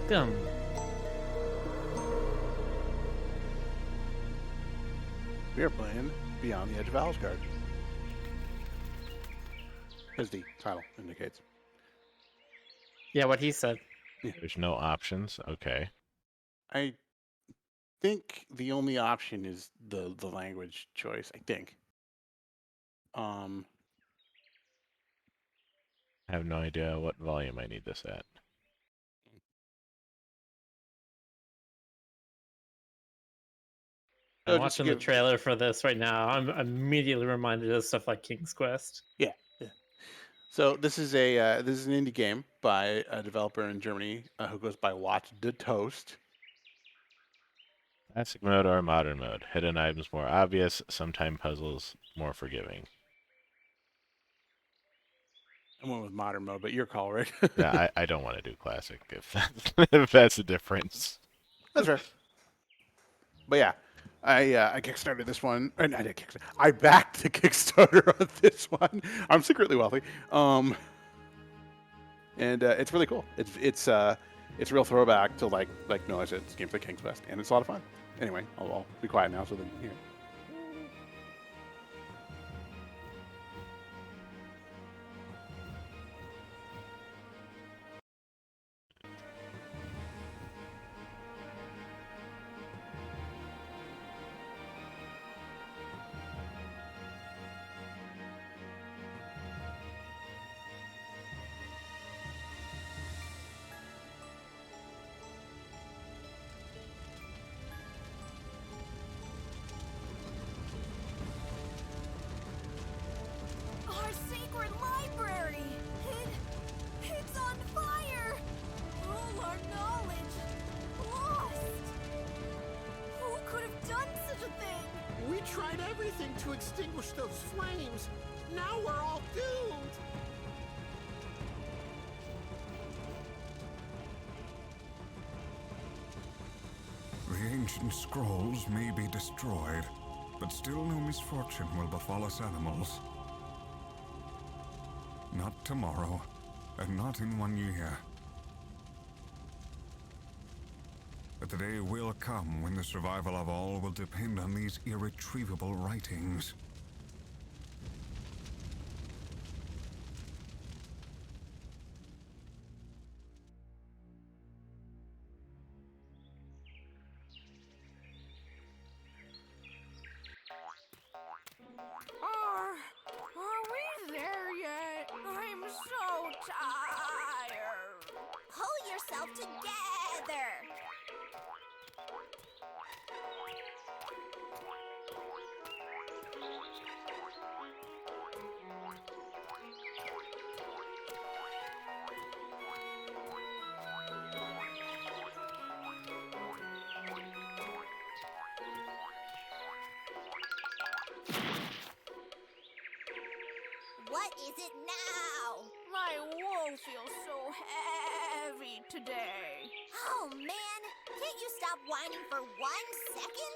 welcome. We are playing Beyond the Edge of Owlsgard, as the title indicates. Yeah, what he said. There's no options. Okay. I think the only option is the language choice. I think. I have no idea what volume I need this at. I'm watching the trailer for this right now. I'm immediately reminded of stuff like King's Quest. Yeah. So this is an indie game by a developer in Germany who goes by Watch the Toast. Classic mode or modern mode? Hidden items more obvious, sometime puzzles more forgiving. I went with modern mode, but your call, right? Yeah, I don't want to do classic if that's the difference. That's fair. But yeah, I kickstarted this one. I did Kickstarter. I backed the Kickstarter on this one. I'm secretly wealthy. And it's really cool. It's a real throwback to like no, I said it's games like King's Quest, and it's a lot of fun. Anyway, I'll be quiet now so then you hear. Our sacred library! It's on fire! All our knowledge lost! Who could have done such a thing? We tried everything to extinguish those flames. Now we're all doomed. The ancient scrolls may be destroyed, but still no misfortune will befall us animals. Not tomorrow, and not in 1 year. But the day will come when the survival of all will depend on these irretrievable writings. Are we there yet? I'm so tired. Pull yourself together. What is it now? My wool feels so heavy today. Oh man, can't you stop whining for 1 second?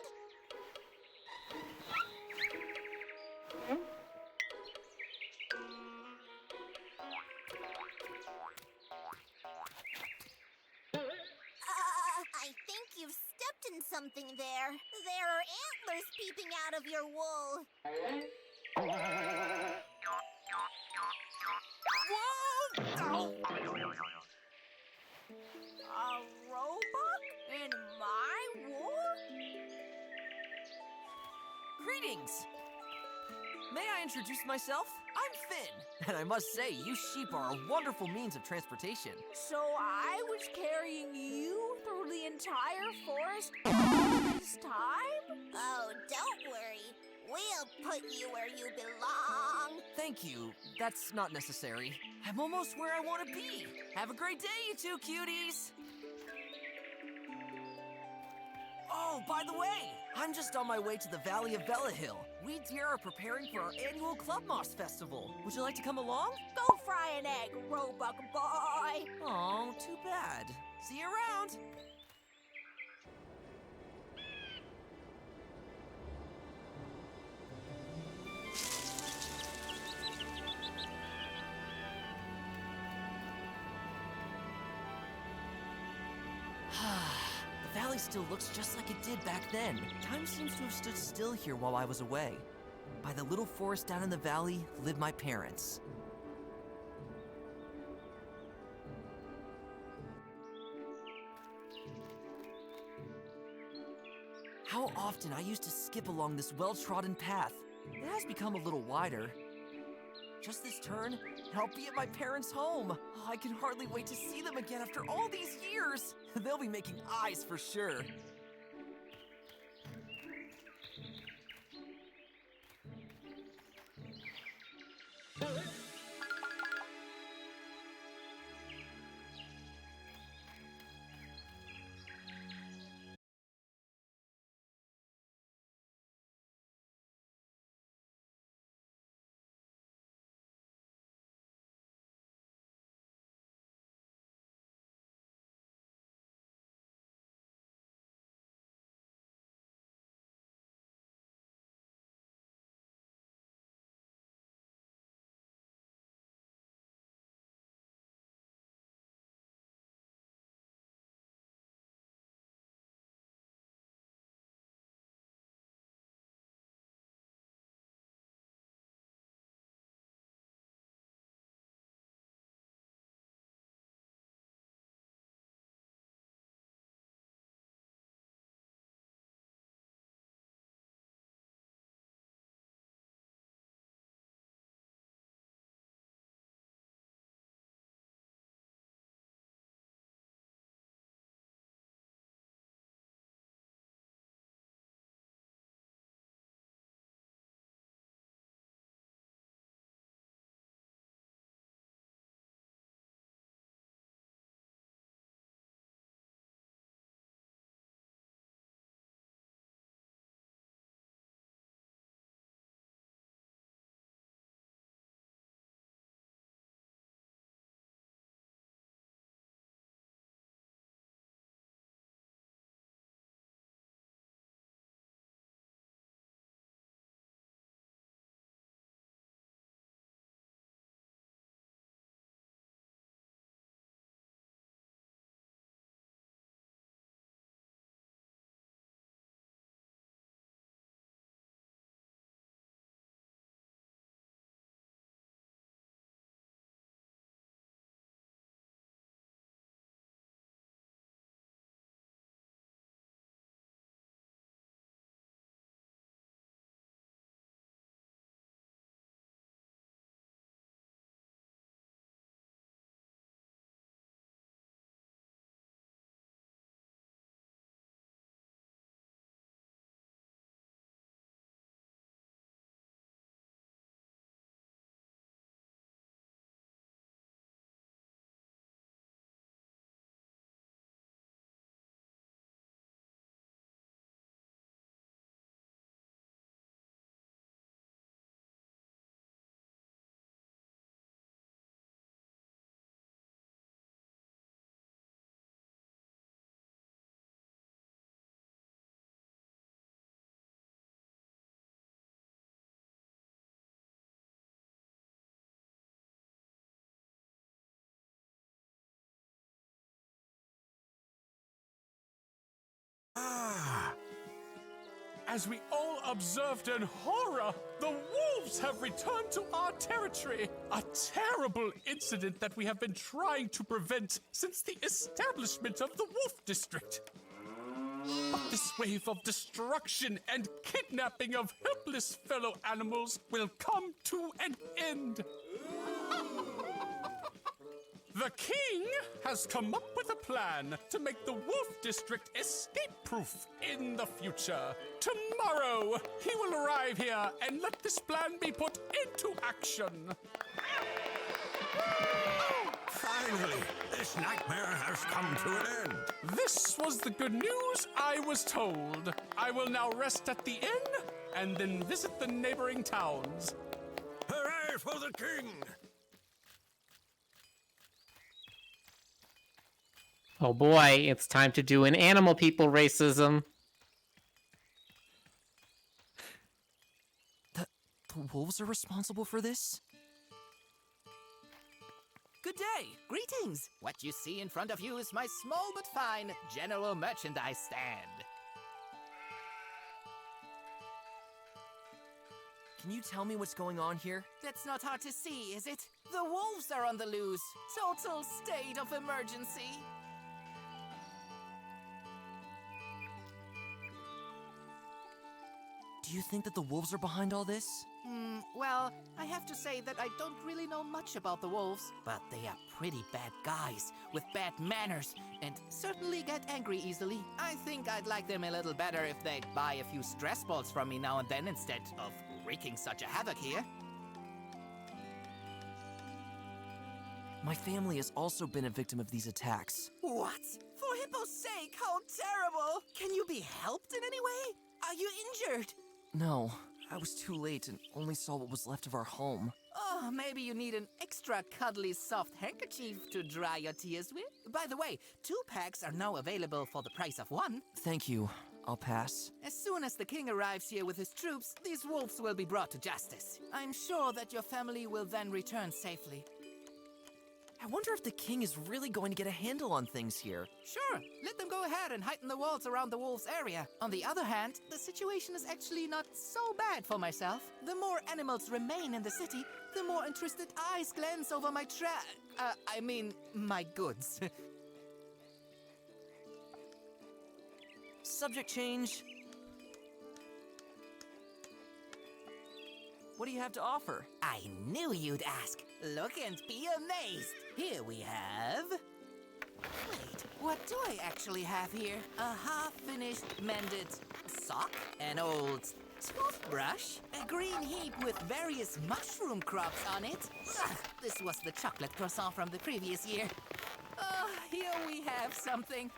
I think you've stepped in something there. There are antlers peeping out of your wool. Whoa! A roebuck in my wool? Greetings! May I introduce myself? I'm Finn, and I must say, you sheep are a wonderful means of transportation. So I was carrying you through the entire forest all this time? Oh, don't worry. We'll put you where you belong. Thank you. That's not necessary. I'm almost where I want to be. Have a great day, you two cuties! Oh, by the way, I'm just on my way to the Valley of Hill. We deer are preparing for our annual Club Moss Festival. Would you like to come along? Go fry an egg, roebuck boy. Oh, too bad. See you around. valley still looks just like it did back then. Time seems to have stood still here while I was away. By the little forest down in the valley live my parents. How often I used to skip along this well-trodden path. It has become a little wider. Just this turn, and I'll be at my parents' home. Oh, I can hardly wait to see them again after all these years. They'll be making eyes for sure. Ah! As we all observed in horror, the wolves have returned to our territory. A terrible incident that we have been trying to prevent since the establishment of the Wolf District. But this wave of destruction and kidnapping of helpless fellow animals will come to an end. The king has come up with a plan to make the Wolf District escape-proof in the future. Tomorrow, he will arrive here and let this plan be put into action. Finally, this nightmare has come to an end. This was the good news I was told. I will now rest at the inn and then visit the neighboring towns. Hooray for the king! Oh boy, it's time to do an animal people racism. The wolves are responsible for this? good day. Greetings. What you see in front of you is my small but fine general merchandise stand. Can you tell me what's going on here? That's not hard to see, is it? The wolves are on the loose. Total state of emergency. Do you think that the wolves are behind all this? Well, I have to say that I don't really know much about the wolves, but they are pretty bad guys with bad manners and certainly get angry easily. I think I'd like them a little better if they'd buy a few stress balls from me now and then instead of wreaking such a havoc here. My family has also been a victim of these attacks. What? For Hippo's sake, how terrible! Can you be helped in any way? Are you injured? No, I was too late and only saw what was left of our home. Oh, maybe you need an extra cuddly soft handkerchief to dry your tears with? By the way, 2 packs are now available for the price of 1. Thank you. I'll pass. As soon as the king arrives here with his troops, these wolves will be brought to justice. I'm sure that your family will then return safely. I wonder if the king is really going to get a handle on things here. Sure, let them go ahead and heighten the walls around the wolves' area. On the other hand, the situation is actually not so bad for myself. The more animals remain in the city, the more interested eyes glance over my my goods. Subject change. What do you have to offer? I knew you'd ask. Look and be amazed. Here we have... Wait, what do I actually have here? A half-finished mended sock, an old toothbrush, a green heap with various mushroom crops on it. Ugh, this was the chocolate croissant from the previous year. Here we have something.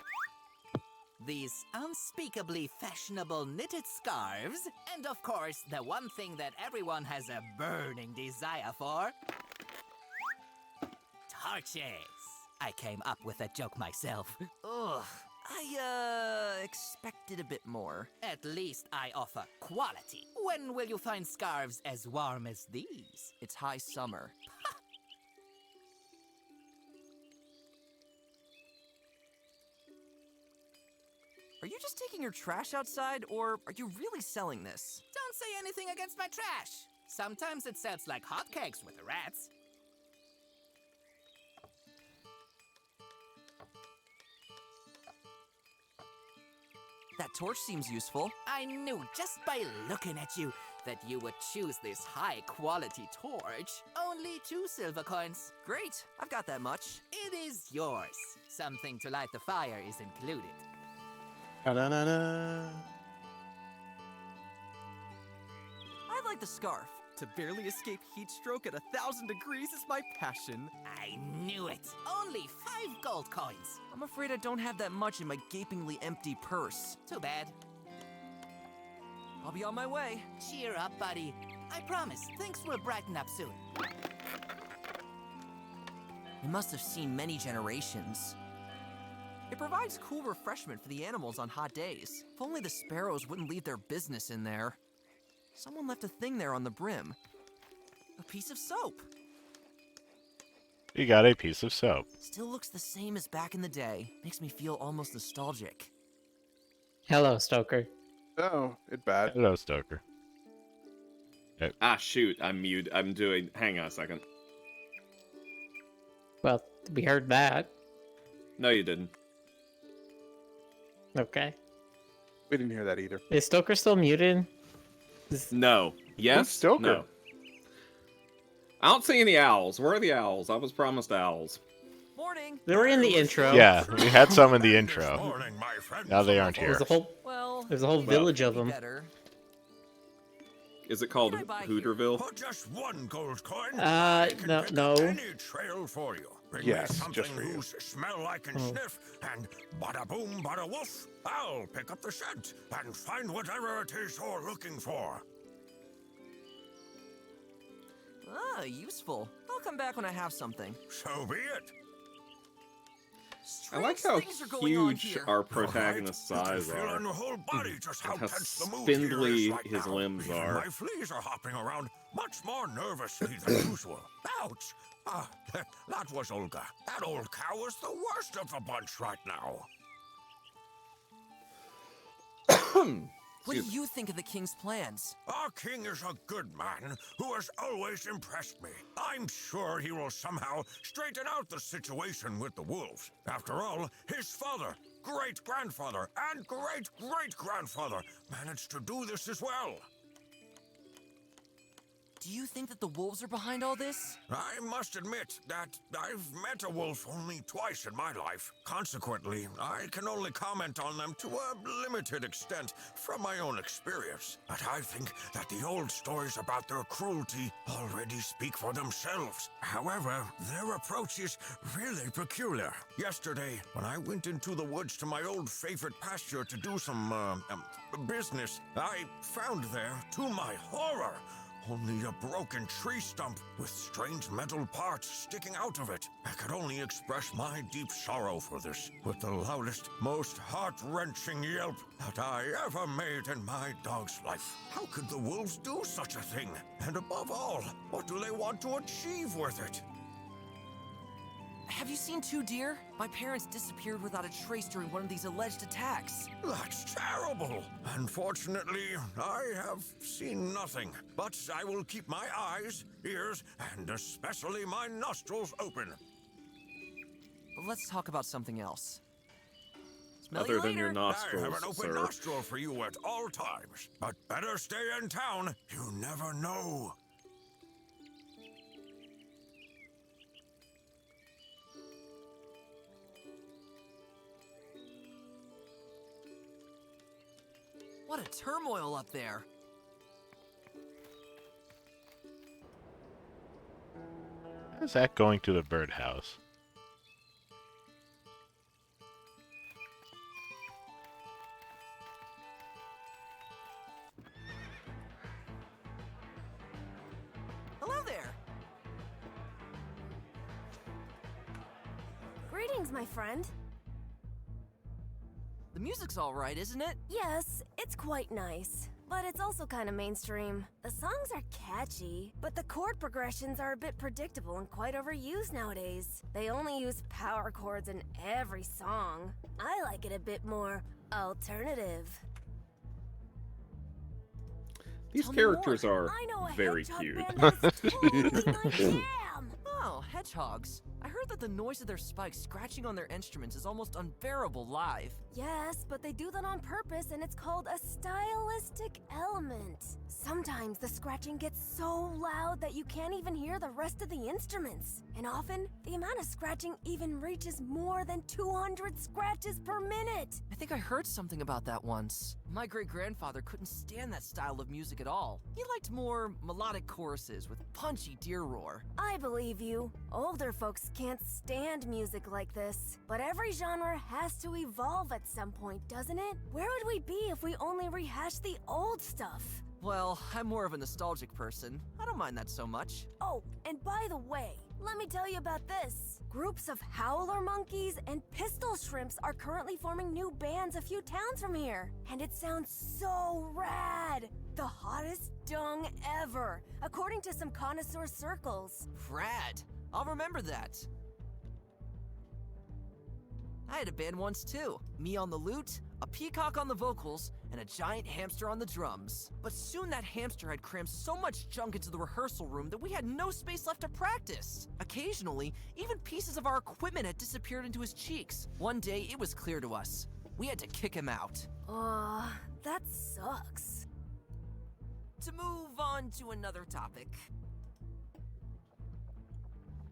These unspeakably fashionable knitted scarves, and of course, the one thing that everyone has a burning desire for. Torches. I came up with that joke myself. Ugh, I expected a bit more. At least I offer quality. When will you find scarves as warm as these? It's high summer. Are you just taking your trash outside, or are you really selling this? Don't say anything against my trash. Sometimes it sells like hotcakes with the rats. That torch seems useful. I knew just by looking at you that you would choose this high-quality torch. Only 2 silver coins. Great, I've got that much. It is yours. Something to light the fire is included. Ta-da-na-na. I like the scarf. To barely escape heat stroke at 1,000 degrees is my passion. I knew it. Only 5 gold coins. I'm afraid I don't have that much in my gapingly empty purse. Too bad. I'll be on my way. Cheer up, buddy. I promise, things will brighten up soon. You must have seen many generations. It provides cool refreshment for the animals on hot days. If only the sparrows wouldn't leave their business in there. Someone left a thing there on the brim. A piece of soap. You got a piece of soap. Still looks the same as back in the day. Makes me feel almost nostalgic. Hello, Stoker. Oh, it's bad. Hello, Stoker. Ah, shoot. I'm mute. I'm doing... Hang on a second. Well, we heard that. No, you didn't. Okay. We didn't hear that either. Is Stoker still muted? No. Yes? Who's Stoker? No. I don't see any owls. Where are the owls? I was promised owls. Morning. They were in the intro. Yeah, we had some in the intro. Morning, my friends. Now they aren't There's here. a whole village of them. Better. Is it called What can I buy here? Hooterville? For just 1 gold coin, Uh, I can no- pick no. any trail for you. Bring Yes, me something just for you. whose smell I can sniff, and bada boom, bada woof, I'll pick up the scent and find whatever it is you're looking for. Ah, useful. I'll come back when I have something. So be it. I like Strange how things are going on huge here. our All right, protagonist's you can eyes feel are. in your whole body just how And how tense the mood here spindly is right his now. limbs Even are. My fleas are hopping around much more nervously than usual. Ouch! Ah, that was Olga. That old cow is the worst of the bunch right now. What do you think of the king's plans? Our king is a good man who has always impressed me. I'm sure he will somehow straighten out the situation with the wolves. After all, his father, great-grandfather, and great-great-grandfather managed to do this as well. Do you think that the wolves are behind all this? I must admit that I've met a wolf only twice in my life. Consequently, I can only comment on them to a limited extent from my own experience. But I think that the old stories about their cruelty already speak for themselves. However, their approach is really peculiar. Yesterday, when I went into the woods to my old favorite pasture to do some business, I found there, to my horror, only a broken tree stump with strange metal parts sticking out of it. I could only express my deep sorrow for this with the loudest, most heart-wrenching yelp that I ever made in my dog's life. How could the wolves do such a thing? And above all, what do they want to achieve with it? Have you seen two deer? My parents disappeared without a trace during one of these alleged attacks. That's terrible. Unfortunately, I have seen nothing. But I will keep my eyes, ears, and especially my nostrils open. But let's talk about something else. Smell Other you than later. your I nostrils, have an open sir. nostril for you at all times. But better stay in town. You never know. What a turmoil up there. How's that going to the birdhouse? Hello there. Greetings, my friend. The music's all right, isn't it? Yes, it's quite nice. But it's also kind of mainstream. The songs are catchy, but the chord progressions are a bit predictable and quite overused nowadays. They only use power chords in every song. I like it a bit more alternative. These Tell me characters more. are I know a very hedgehog cute. band that is totally my jam. Oh, hedgehogs. I heard that the noise of their spikes scratching on their instruments is almost unbearable live. Yes, but they do that on purpose, and it's called a stylistic element. Sometimes the scratching gets so loud that you can't even hear the rest of the instruments. And often, the amount of scratching even reaches more than 200 scratches per minute. I think I heard something about that once. My great-grandfather couldn't stand that style of music at all. He liked more melodic choruses with punchy deer roar. I believe you. Older folks can't stand music like this. But every genre has to evolve at some point, doesn't it? Where would we be if we only rehashed the old stuff? Well, I'm more of a nostalgic person. I don't mind that so much. Oh, and by the way, let me tell you about this. Groups of howler monkeys and pistol shrimps are currently forming new bands a few towns from here. And it sounds so rad. The hottest dung ever, according to some connoisseur circles. Rad. I'll remember that. I had a band once too. Me on the lute, a peacock on the vocals, and a giant hamster on the drums. But soon that hamster had crammed so much junk into the rehearsal room that we had no space left to practice. Occasionally, even pieces of our equipment had disappeared into his cheeks. One day, it was clear to us. We had to kick him out. That sucks. To move on to another topic.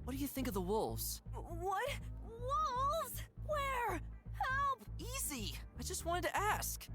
What do you think of the wolves? What? Wolves? Where? Help! Easy! I just wanted to ask.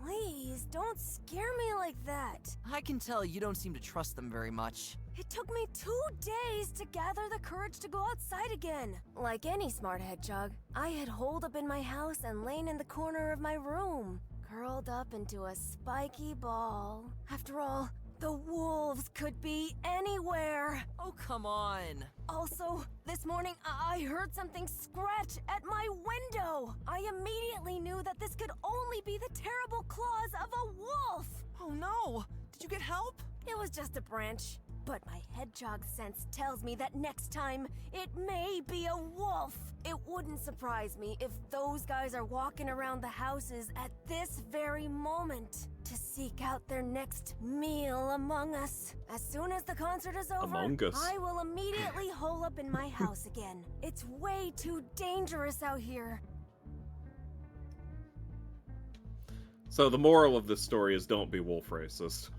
Please, don't scare me like that. I can tell you don't seem to trust them very much. It took me 2 days to gather the courage to go outside again. Like any smart hedgehog, I had holed up in my house and lain in the corner of my room, curled up into a spiky ball. After all, the wolves could be anywhere. Oh, come on. Also, this morning I heard something scratch at my window. I immediately knew that this could only be the terrible claws of a wolf. Oh no! Did you get help? It was just a branch. But my hedgehog sense tells me that next time, it may be a wolf. It wouldn't surprise me if those guys are walking around the houses at this very moment to seek out their next meal among us. As soon as the concert is over, Among Us. I will immediately hole up in my house again. It's way too dangerous out here. So the moral of this story is don't be wolf racist.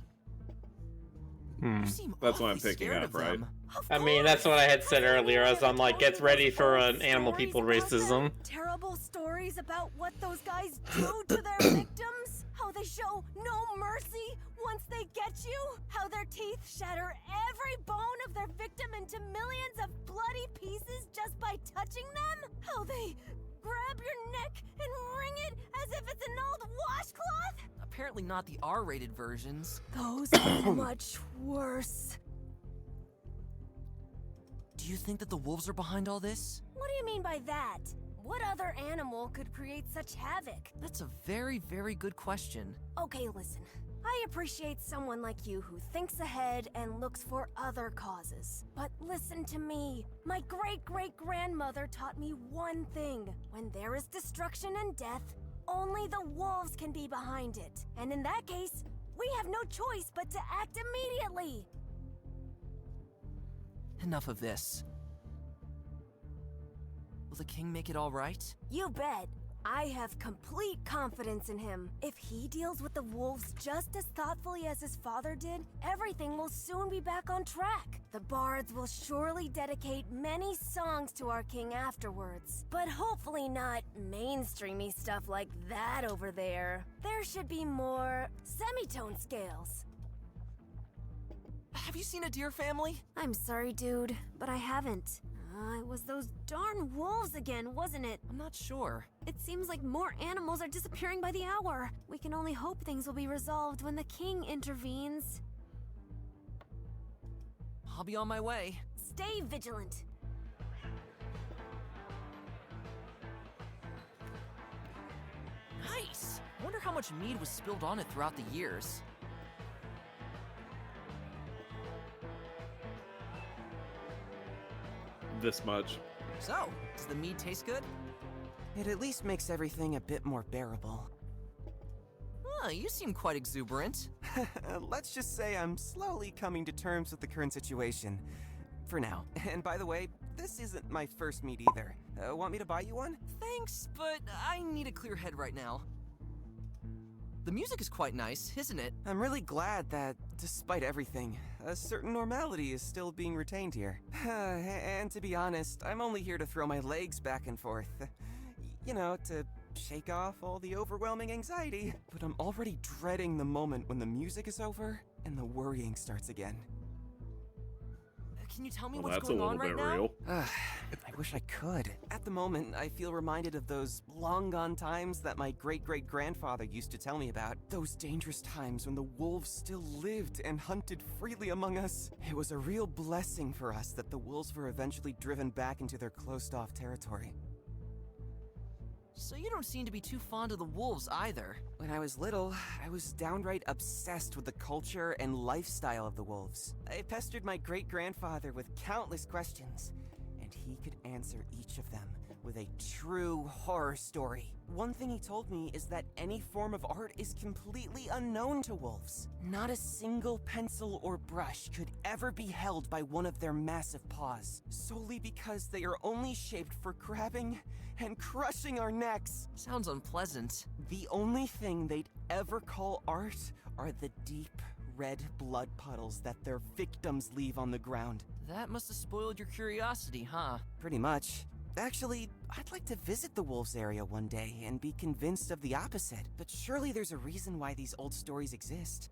You seem That's what I'm awfully picking scared up, of right? them. I mean, that's what I had said earlier, as I'm like, get ready for an animal people racism. Terrible stories about what those guys do to their victims. How they show no mercy once they get you. How their teeth shatter every bone of their victim into millions of bloody pieces just by touching them. How they grab your neck and wring it as if it's an old washcloth. Apparently not the R-rated versions. Those are much worse. Do you think that the wolves are behind all this? What do you mean by that? What other animal could create such havoc? That's a very, very good question. Okay, listen. I appreciate someone like you who thinks ahead and looks for other causes. But listen to me. My great-great-grandmother taught me one thing. When there is destruction and death, only the wolves can be behind it. And in that case, we have no choice but to act immediately. Enough of this. Will the king make it all right? You bet. I have complete confidence in him. If he deals with the wolves just as thoughtfully as his father did, everything will soon be back on track. The bards will surely dedicate many songs to our king afterwards, but hopefully not mainstreamy stuff like that over there. There should be more semitone scales. Have you seen a deer family? I'm sorry, dude, but I haven't. It was those darn wolves again, wasn't it? I'm not sure. It seems like more animals are disappearing by the hour. We can only hope things will be resolved when the king intervenes. I'll be on my way. Stay vigilant. Nice! I wonder how much mead was spilled on it throughout the years. This much. So, does the mead taste good? It at least makes everything a bit more bearable. Oh, you seem quite exuberant. Let's just say I'm slowly coming to terms with the current situation. For now. And by the way, this isn't my first mead either. Want me to buy you one? Thanks, but I need a clear head right now. The music is quite nice, isn't it? I'm really glad that, despite everything, a certain normality is still being retained here. And to be honest, I'm only here to throw my legs back and forth. You know, to shake off all the overwhelming anxiety. But I'm already dreading the moment when the music is over and the worrying starts again. Can you tell me Well, what's that's a going little on right bit now? real. I wish I could. At the moment, I feel reminded of those long-gone times that my great-great-grandfather used to tell me about. Those dangerous times when the wolves still lived and hunted freely among us. It was a real blessing for us that the wolves were eventually driven back into their closed-off territory. So you don't seem to be too fond of the wolves either. When I was little, I was downright obsessed with the culture and lifestyle of the wolves. I pestered my great-grandfather with countless questions, and he could answer each of them with a true horror story. One thing he told me is that any form of art is completely unknown to wolves. Not a single pencil or brush could ever be held by one of their massive paws, solely because they are only shaped for grabbing and crushing our necks. Sounds unpleasant. The only thing they'd ever call art are the deep red blood puddles that their victims leave on the ground. That must have spoiled your curiosity, huh? Pretty much. Actually, I'd like to visit the wolves area one day and be convinced of the opposite. But surely there's a reason why these old stories exist.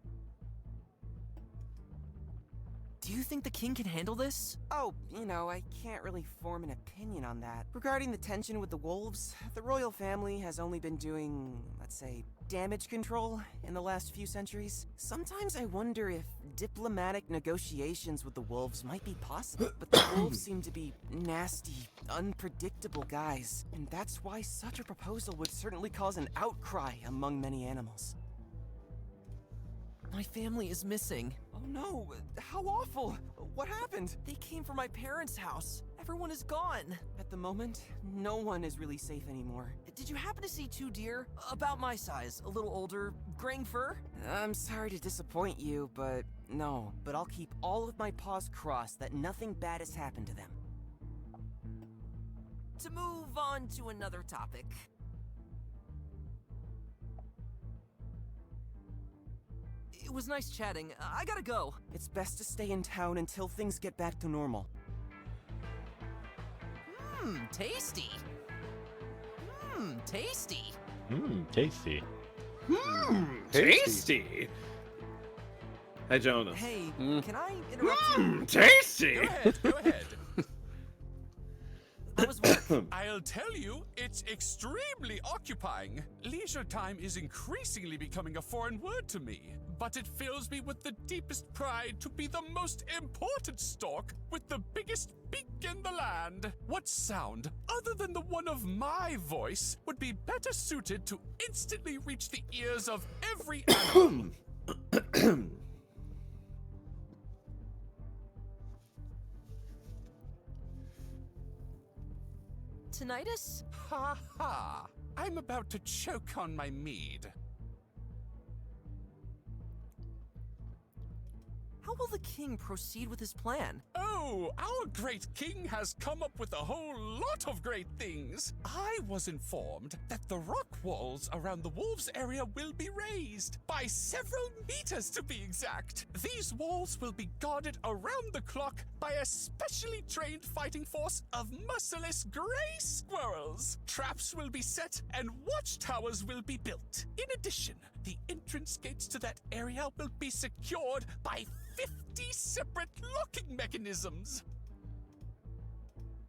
Do you think the king can handle this? Oh, you know, I can't really form an opinion on that. Regarding the tension with the wolves, the royal family has only been doing, let's say, damage control in the last few centuries. Sometimes I wonder if diplomatic negotiations with the wolves might be possible. But the wolves seem to be nasty, unpredictable guys. And that's why such a proposal would certainly cause an outcry among many animals. My family is missing. Oh no, how awful! What happened? They came from my parents' house. Everyone is gone. At the moment, no one is really safe anymore. Did you happen to see two deer? About my size, a little older, graying fur? I'm sorry to disappoint you, but no. But I'll keep all of my paws crossed that nothing bad has happened to them. To move on to another topic. It was nice chatting. I gotta go. It's best to stay in town until things get back to normal. Tasty. Tasty. Tasty. Tasty. Hey, Jonas. Hey, can I interrupt you? Tasty. Go ahead, go ahead. That was work. I'll tell you, it's extremely occupying. Leisure time is increasingly becoming a foreign word to me, but it fills me with the deepest pride to be the most important stork with the biggest beak in the land. What sound, other than the one of my voice, would be better suited to instantly reach the ears of every animal? Tinnitus? Ha ha! I'm about to choke on my mead. How will the king proceed with his plan? Oh, our great king has come up with a whole lot of great things. I was informed that the rock walls around the wolves area will be raised, by several meters to be exact. These walls will be guarded around the clock by a specially trained fighting force of merciless gray squirrels. Traps will be set and watchtowers will be built. In addition, the entrance gates to that area will be secured by 50 separate locking mechanisms.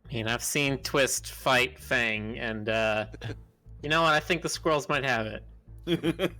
I mean, I've seen Twist fight Fang, and you know what? I think the squirrels might have it.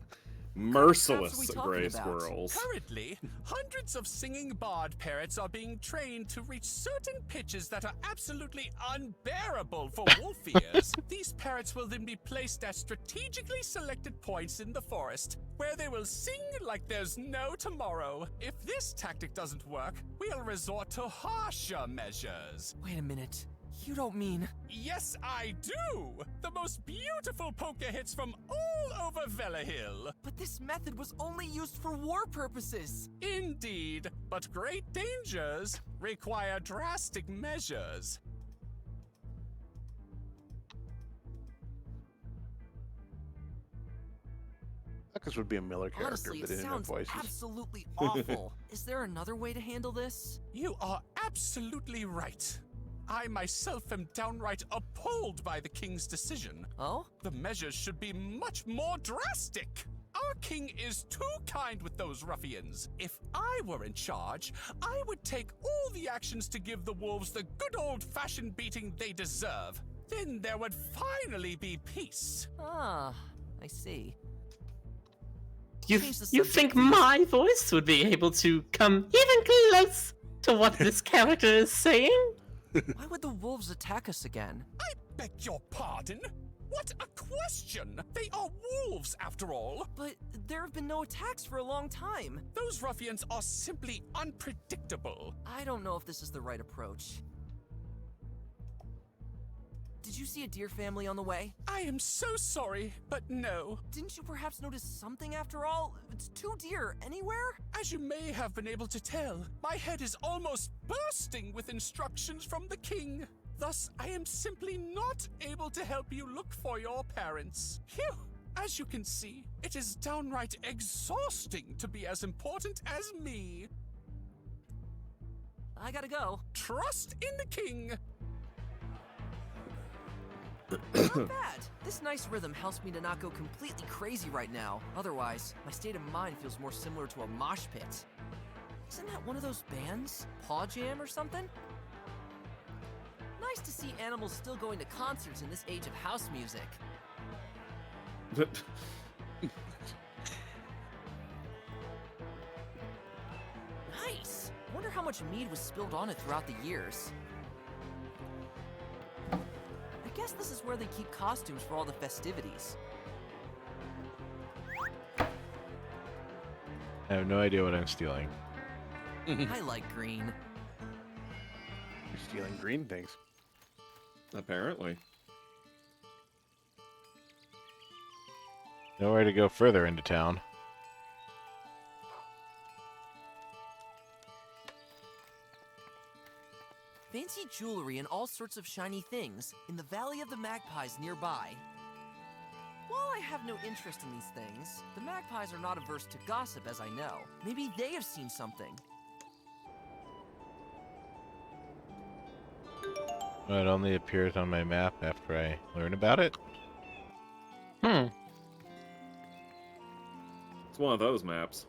Merciless talking gray about? squirrels. Currently, hundreds of singing bard parrots are being trained to reach certain pitches that are absolutely unbearable for wolf ears. These parrots will then be placed at strategically selected points in the forest, where they will sing like there's no tomorrow. If this tactic doesn't work, we'll resort to harsher measures. Wait a minute. You don't mean... Yes, I do! The most beautiful poker hits from all over Velahill. But this method was only used for war purposes. Indeed, but great dangers require drastic measures. This would be a Miller character, Honestly, but it it didn't have sounds voices. absolutely awful. Is there another way to handle this? You are absolutely right. I myself am downright appalled by the king's decision. Oh? The measures should be much more drastic. Our king is too kind with those ruffians. If I were in charge, I would take all the actions to give the wolves the good old-fashioned beating they deserve. Then there would finally be peace. Ah, I see. You Change the think subject, please. my voice would be able to come even close to what this character is saying? Why would the wolves attack us again? I beg your pardon? What a question! They are wolves, after all. But there have been no attacks for a long time. Those ruffians are simply unpredictable. I don't know if this is the right approach. Did you see a deer family on the way? I am so sorry, but no. Didn't you perhaps notice something after all? It's two deer anywhere? As you may have been able to tell, my head is almost bursting with instructions from the king. Thus, I am simply not able to help you look for your parents. Phew! As you can see, it is downright exhausting to be as important as me. I gotta go. Trust in the king. Not bad. This nice rhythm helps me to not go completely crazy right now. Otherwise, my state of mind feels more similar to a mosh pit. Isn't that one of those bands? Paw Jam or something? Nice to see animals still going to concerts in this age of house music. Nice! Wonder how much mead was spilled on it throughout the years. I guess this is where they keep costumes for all the festivities. I have no idea what I'm stealing. I like green. You're stealing green things. Apparently. Nowhere to go further into town. Fancy jewelry and all sorts of shiny things in the Valley of the Magpies nearby. While I have no interest in these things, the magpies are not averse to gossip, as I know. Maybe they have seen something. Well, it only appears on my map after I learn about it. Hmm. It's one of those maps.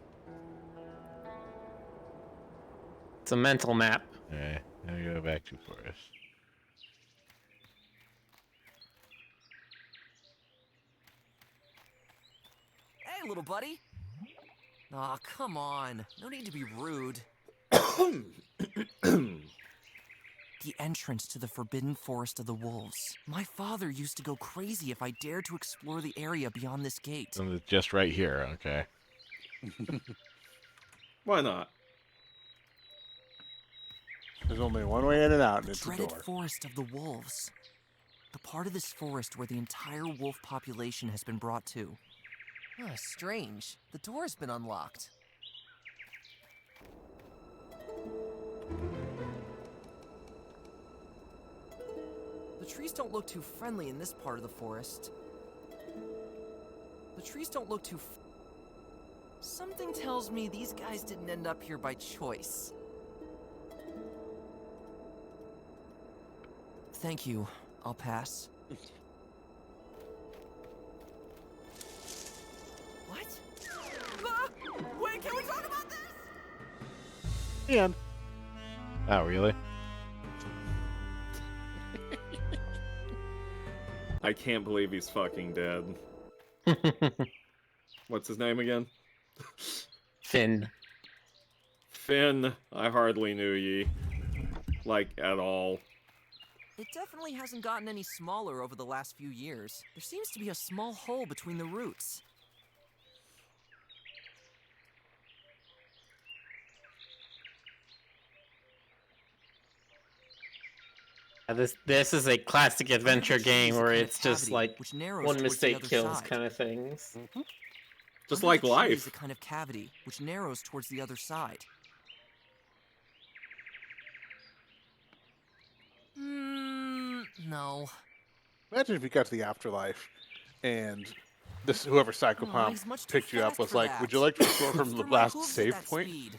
It's a mental map. Alright, now we go back to forest. Hey, little buddy. Aw, come on. No need to be rude. The entrance to the Forbidden Forest of the Wolves. My father used to go crazy if I dared to explore the area beyond this gate. And it's just right here, okay. Why not? There's only one way in and out, and The it's a dreaded door. Forest of the Wolves. The part of this forest where the entire wolf population has been brought to. Ah, strange. The door has been unlocked. The trees don't look too friendly in this part of the forest. The trees don't look too... Something tells me these guys didn't end up here by choice. Thank you. I'll pass. What? Ah! Wait, can we talk about this? And Oh, really? I can't believe he's fucking dead. What's his name again? Finn. Finn. I hardly knew ye. Like, at all. It definitely hasn't gotten any smaller over the last few years. There seems to be a small hole between the roots. This is a classic adventure Under the trees, game a where kind of it's just cavity, like which narrows one towards the mistake other kills side. kind of things. Just Under like the tree life. is a kind of cavity, which narrows towards the other side. No. imagine if you got to the afterlife, and this whoever Aw, psychopath he's much too picked you up fast was for like, that. "Would you like to restore from the Through my last hooves at save that point?" speed.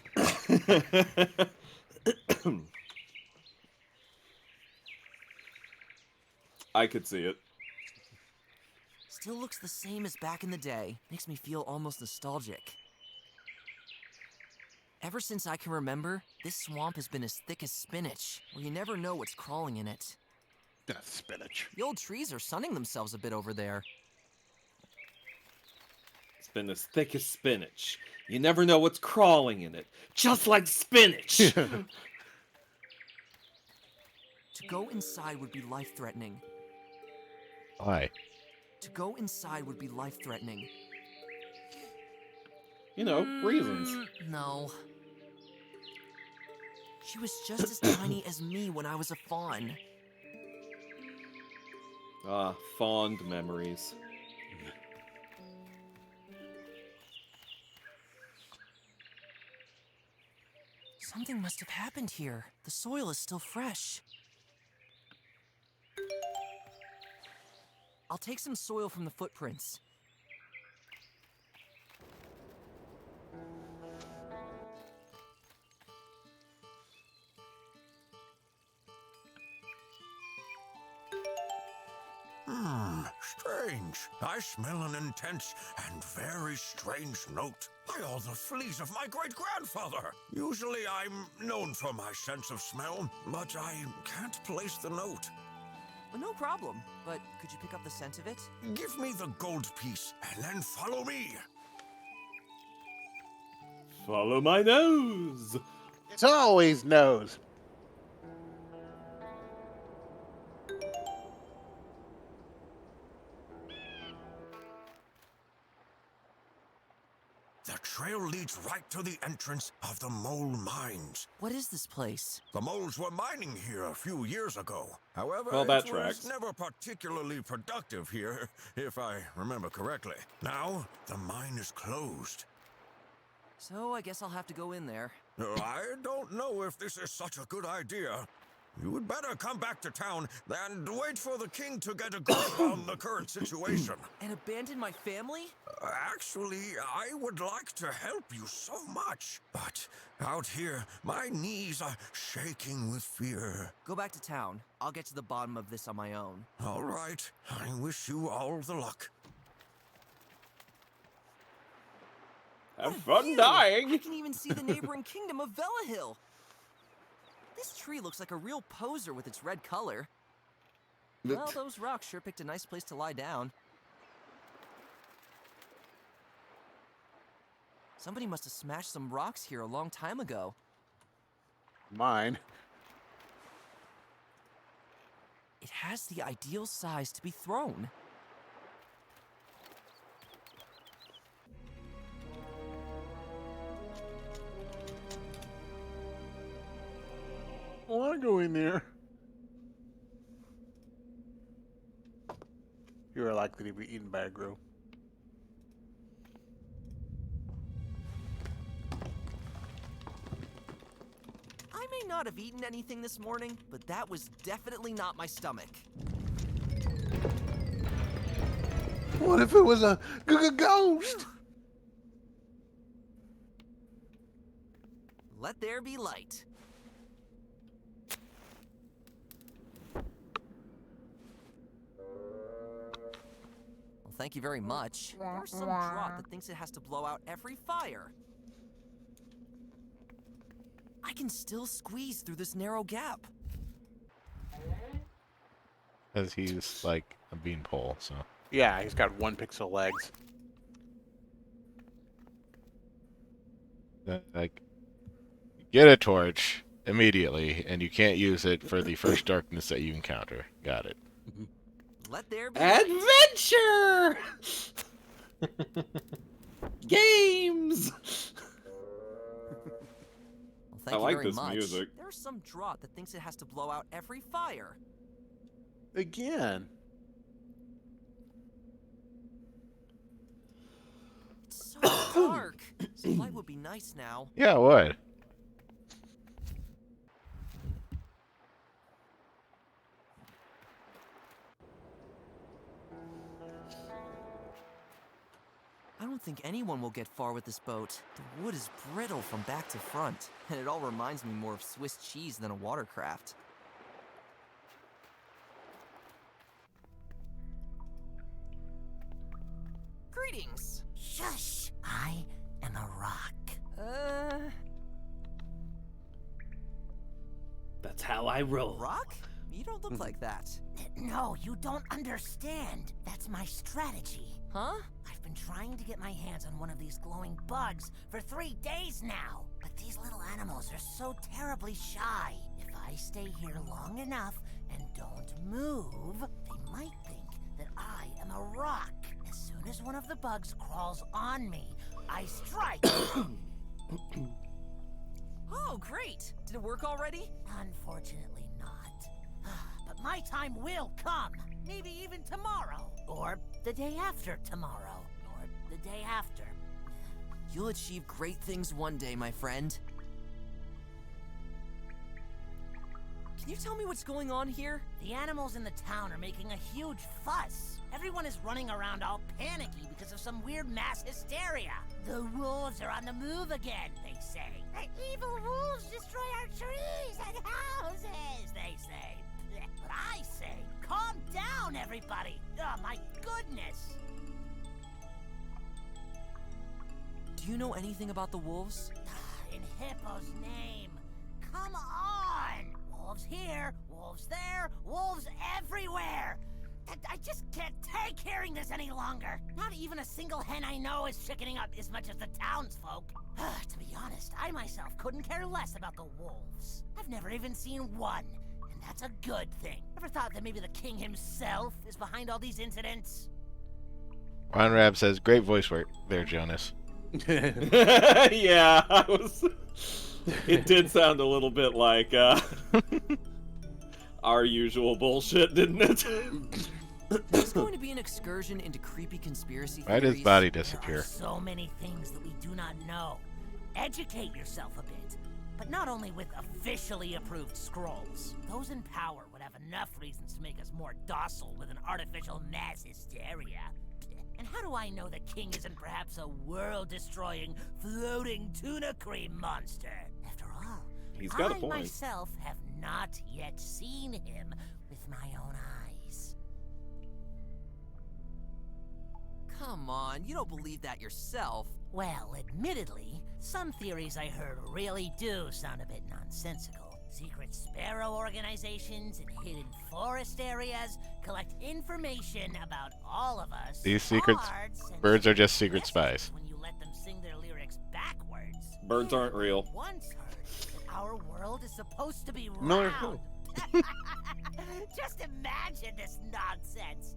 I could see it. Still looks the same as back in the day. Makes me feel almost nostalgic. Ever since I can remember, this swamp has been as thick as spinach, where you never know what's crawling in it. That's spinach. The old trees are sunning themselves a bit over there. It's been as thick as spinach. You never know what's crawling in it. Just like spinach! To go inside would be life-threatening. Why? To go inside would be life-threatening. You know, reasons. No. She was just as tiny as me when I was a fawn. Ah, fond memories. Something must have happened here. The soil is still fresh. I'll take some soil from the footprints. Strange. I smell an intense and very strange note. By all the fleas of my great-grandfather. Usually I'm known for my sense of smell, but I can't place the note. No problem, but could you pick up the scent of it? Give me the gold piece, and then follow me. Follow my nose! It's always nose. The trail leads right to the entrance of the mole mines. What is this place? The moles were mining here a few years ago. However, Well, that it tracks. was never particularly productive here, if I remember correctly. Now, the mine is closed. So I guess I'll have to go in there. I don't know if this is such a good idea. You would better come back to town and wait for the king to get a grip on the current situation. And abandon my family? Actually, I would like to help you so much. But out here, my knees are shaking with fear. Go back to town. I'll get to the bottom of this on my own. All right. I wish you all the luck. Have fun Phew! dying. I can even see the neighboring kingdom of Velahill. This tree looks like a real poser with its red color. Well, those rocks sure picked a nice place to lie down. Somebody must have smashed some rocks here a long time ago. Mine. It has the ideal size to be thrown. I want to go in there. You are likely to be eaten by a Groo. I may not have eaten anything this morning, but that was definitely not my stomach. What if it was a ghost? Let there be light. Well, thank you very much. There's some drop that thinks it has to blow out every fire. I can still squeeze through this narrow gap. Because he's like a beanpole, so. Yeah, he's got 1 pixel legs. Like, you get a torch immediately, and you can't use it for the first darkness that you encounter. Got it. Let there be Adventure! Games! Well, thank I you like very this much. music. There's some draught that thinks it has to blow out every fire. Again. It's so dark. Some light would be nice now. Yeah, it would. I don't think anyone will get far with this boat. The wood is brittle from back to front, and it all reminds me more of Swiss cheese than a watercraft. Greetings! Shush! I am a rock. That's how I roll. Rock? You don't look like that. No, you don't understand. That's my strategy. Huh? I've been trying to get my hands on one of these glowing bugs for 3 days now. But these little animals are so terribly shy. If I stay here long enough and don't move, they might think that I am a rock. As soon as one of the bugs crawls on me, I strike. Oh, great! Did it work already? Unfortunately not. But my time will come. Maybe even tomorrow. Or the day after tomorrow. Or the day after. You'll achieve great things one day, my friend. Can you tell me what's going on here? The animals in the town are making a huge fuss. Everyone is running around all panicky because of some weird mass hysteria. The wolves are on the move again, they say. The evil wolves destroy our trees and houses, they say. But I say, calm down, everybody. Oh, my goodness. Do you know anything about the wolves? In Hippo's name. Come on. Wolves here, wolves there, wolves everywhere. I just can't take hearing this any longer. Not even a single hen I know is chickening up as much as the townsfolk. To be honest, I myself couldn't care less about the wolves. I've never even seen one, and that's a good thing. Ever thought that maybe the king himself is behind all these incidents? Ron Rab says, great voice work there, Jonas. Yeah, I was. It did sound a little bit like our usual bullshit, didn't it? There's going to be an excursion into creepy conspiracy Why theories. does body There disappear? are so many things that we do not know. Educate yourself a bit. But not only with officially approved scrolls. Those in power would have enough reasons to make us more docile with an artificial mass hysteria. And how do I know the king isn't perhaps a world-destroying, floating tuna cream monster? After all, He's got a I point. myself have not yet seen him with my own eyes. Come on, you don't believe that yourself. Well, admittedly, some theories I heard really do sound a bit nonsensical. Secret sparrow organizations in hidden forest areas collect information about all of us. These secret birds are just secret spies. When you let them sing their lyrics backwards. Birds aren't real. Once heard that our world is supposed to be No, round. Just imagine this nonsense.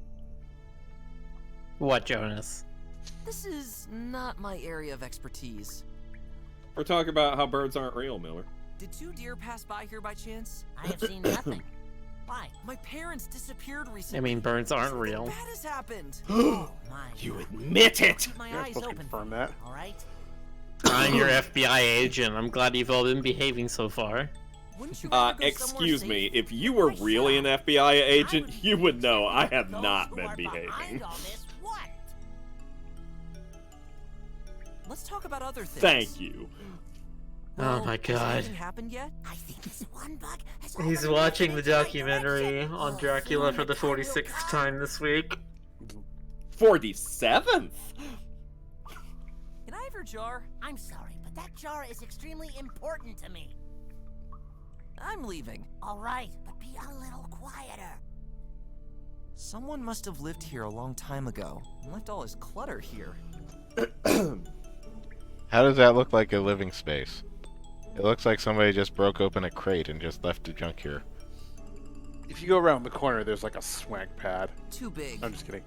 What, Jonas? This is not my area of expertise. We're talking about how birds aren't real, Miller. Did 2 deer pass by here by chance? I have seen nothing. Why? My parents disappeared recently. I mean, birds aren't Something real. bad has happened. Oh my. You God. admit it! Keep my Yeah, eyes let's open. confirm that. All right. I'm your FBI agent. I'm glad you've all been behaving so far. Wouldn't you rather go Excuse somewhere me, safe? if you were really an FBI agent, you would know I have not been behaving. Let's talk about other things. Thank you. Oh my Has God. anything happened yet? I think this one bug has He's already watching the moved in my documentary direction. on Oh, Dracula soon for the time will 46th come. time this week. 47th? Can I have your jar? I'm sorry, but that jar is extremely important to me. I'm leaving. All right, but be a little quieter. Someone must have lived here a long time ago and left all his clutter here. How does that look like a living space? It looks like somebody just broke open a crate and just left the junk here. If you go around the corner, there's like a swank pad. Too big. I'm just kidding.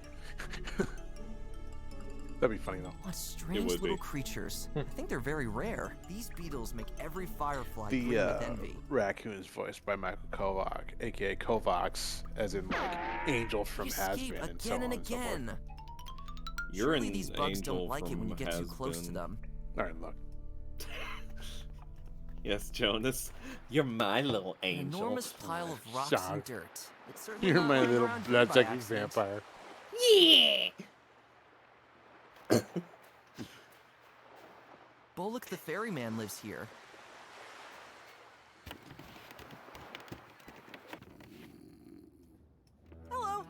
That'd be funny though. What strange would little be. creatures. I think they're very rare. These beetles make every firefly gleam The with envy. raccoon is voiced by Michael Kovac, aka Kovacs, as in like Angel from They escape Has-Been and so again on and and so forth. again. You're Surely an these bugs angel don't like it when you from get too close to Has-Been. them. All right, look. Yes, Jonas. You're my little An angel. enormous pile of rocks Sean. and dirt. It's certainly You're not my lying little around here by blood-sucking accident. vampire. Yeah. Bullock the ferryman lives here. Hello.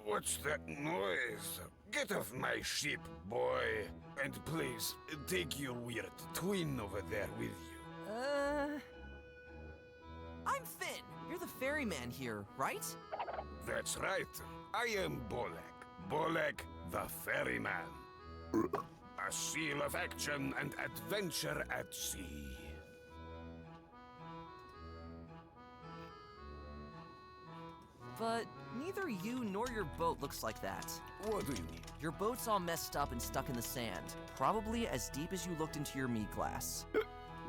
What's that noise? Get off my ship, boy. And please, take your weird twin over there with you. I'm Finn. You're the ferryman here, right? That's right. I am Bolek. Bolek the Ferryman. A seal of action and adventure at sea. But neither you nor your boat looks like that. What do you mean? Your boat's all messed up and stuck in the sand. Probably as deep as you looked into your meat glass.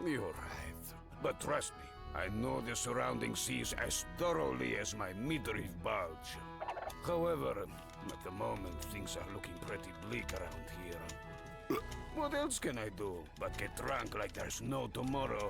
You're right. But trust me, I know the surrounding seas as thoroughly as my midriff bulge. However, at the moment, things are looking pretty bleak around here. What else can I do but get drunk like there's no tomorrow?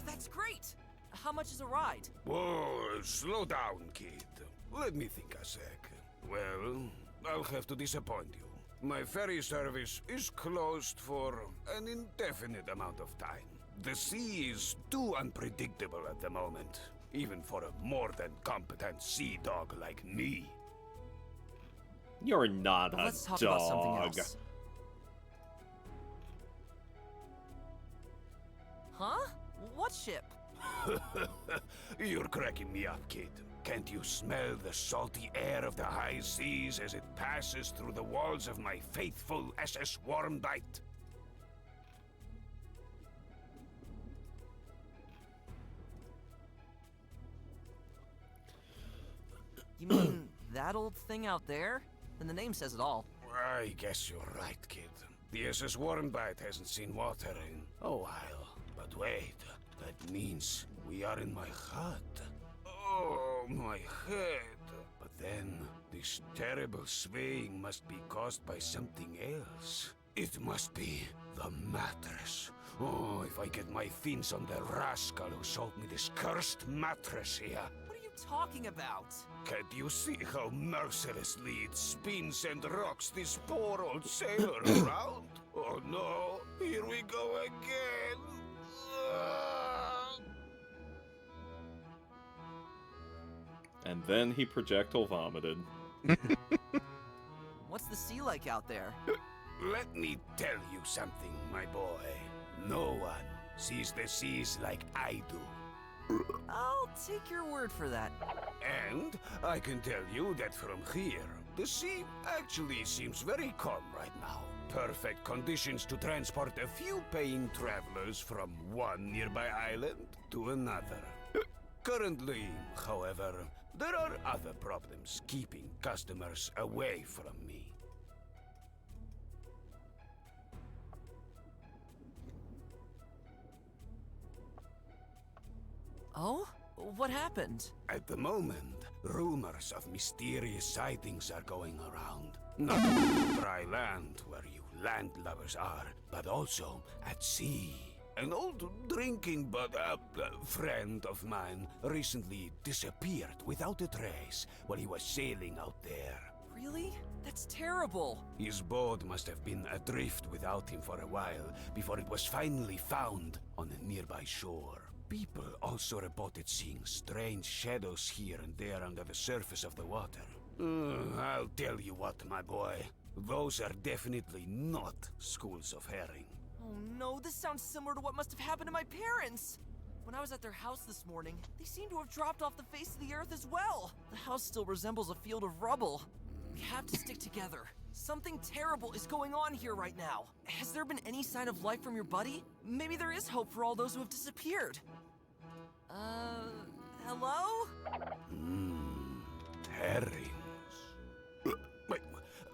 That's great! How much is a ride? Whoa, slow down, kid. Let me think a sec. Well, I'll have to disappoint you. My ferry service is closed for an indefinite amount of time. The sea is too unpredictable at the moment, even for a more than competent sea dog like me. You're not a Let's talk dog. about something else. Huh? What ship? You're cracking me up, kid. Can't you smell the salty air of the high seas as it passes through the walls of my faithful SS Warmbite? You mean that old thing out there? and the name says it all. I guess you're right, kid. The SS Warmbite hasn't seen water in a while. But wait, that means we are in my hut. Oh, my head. But then, this terrible swaying must be caused by something else. It must be the mattress. Oh, if I get my fins on the rascal who sold me this cursed mattress here. What are you talking about? Can't you see how mercilessly it spins and rocks this poor old sailor around? Oh no, here we go again. And then he projectile vomited. What's the sea like out there? Let me tell you something, my boy. No one sees the seas like I do. I'll take your word for that. And I can tell you that from here, the sea actually seems very calm right now. Perfect conditions to transport a few paying travelers from one nearby island to another. Currently, however, there are other problems keeping customers away from me. Oh? What happened? At the moment, rumors of mysterious sightings are going around. Not on dry land where you landlubbers are, but also at sea. An old drinking friend of mine recently disappeared without a trace while he was sailing out there. Really? That's terrible. His boat must have been adrift without him for a while before it was finally found on a nearby shore. People also reported seeing strange shadows here and there under the surface of the water. I'll tell you what, my boy. Those are definitely not schools of herring. Oh no, this sounds similar to what must have happened to my parents. When I was at their house this morning, they seem to have dropped off the face of the earth as well. The house still resembles a field of rubble. We have to stick together. Something terrible is going on here right now. Has there been any sign of life from your buddy? Maybe there is hope for all those who have disappeared. Hello? Herrings. Wait,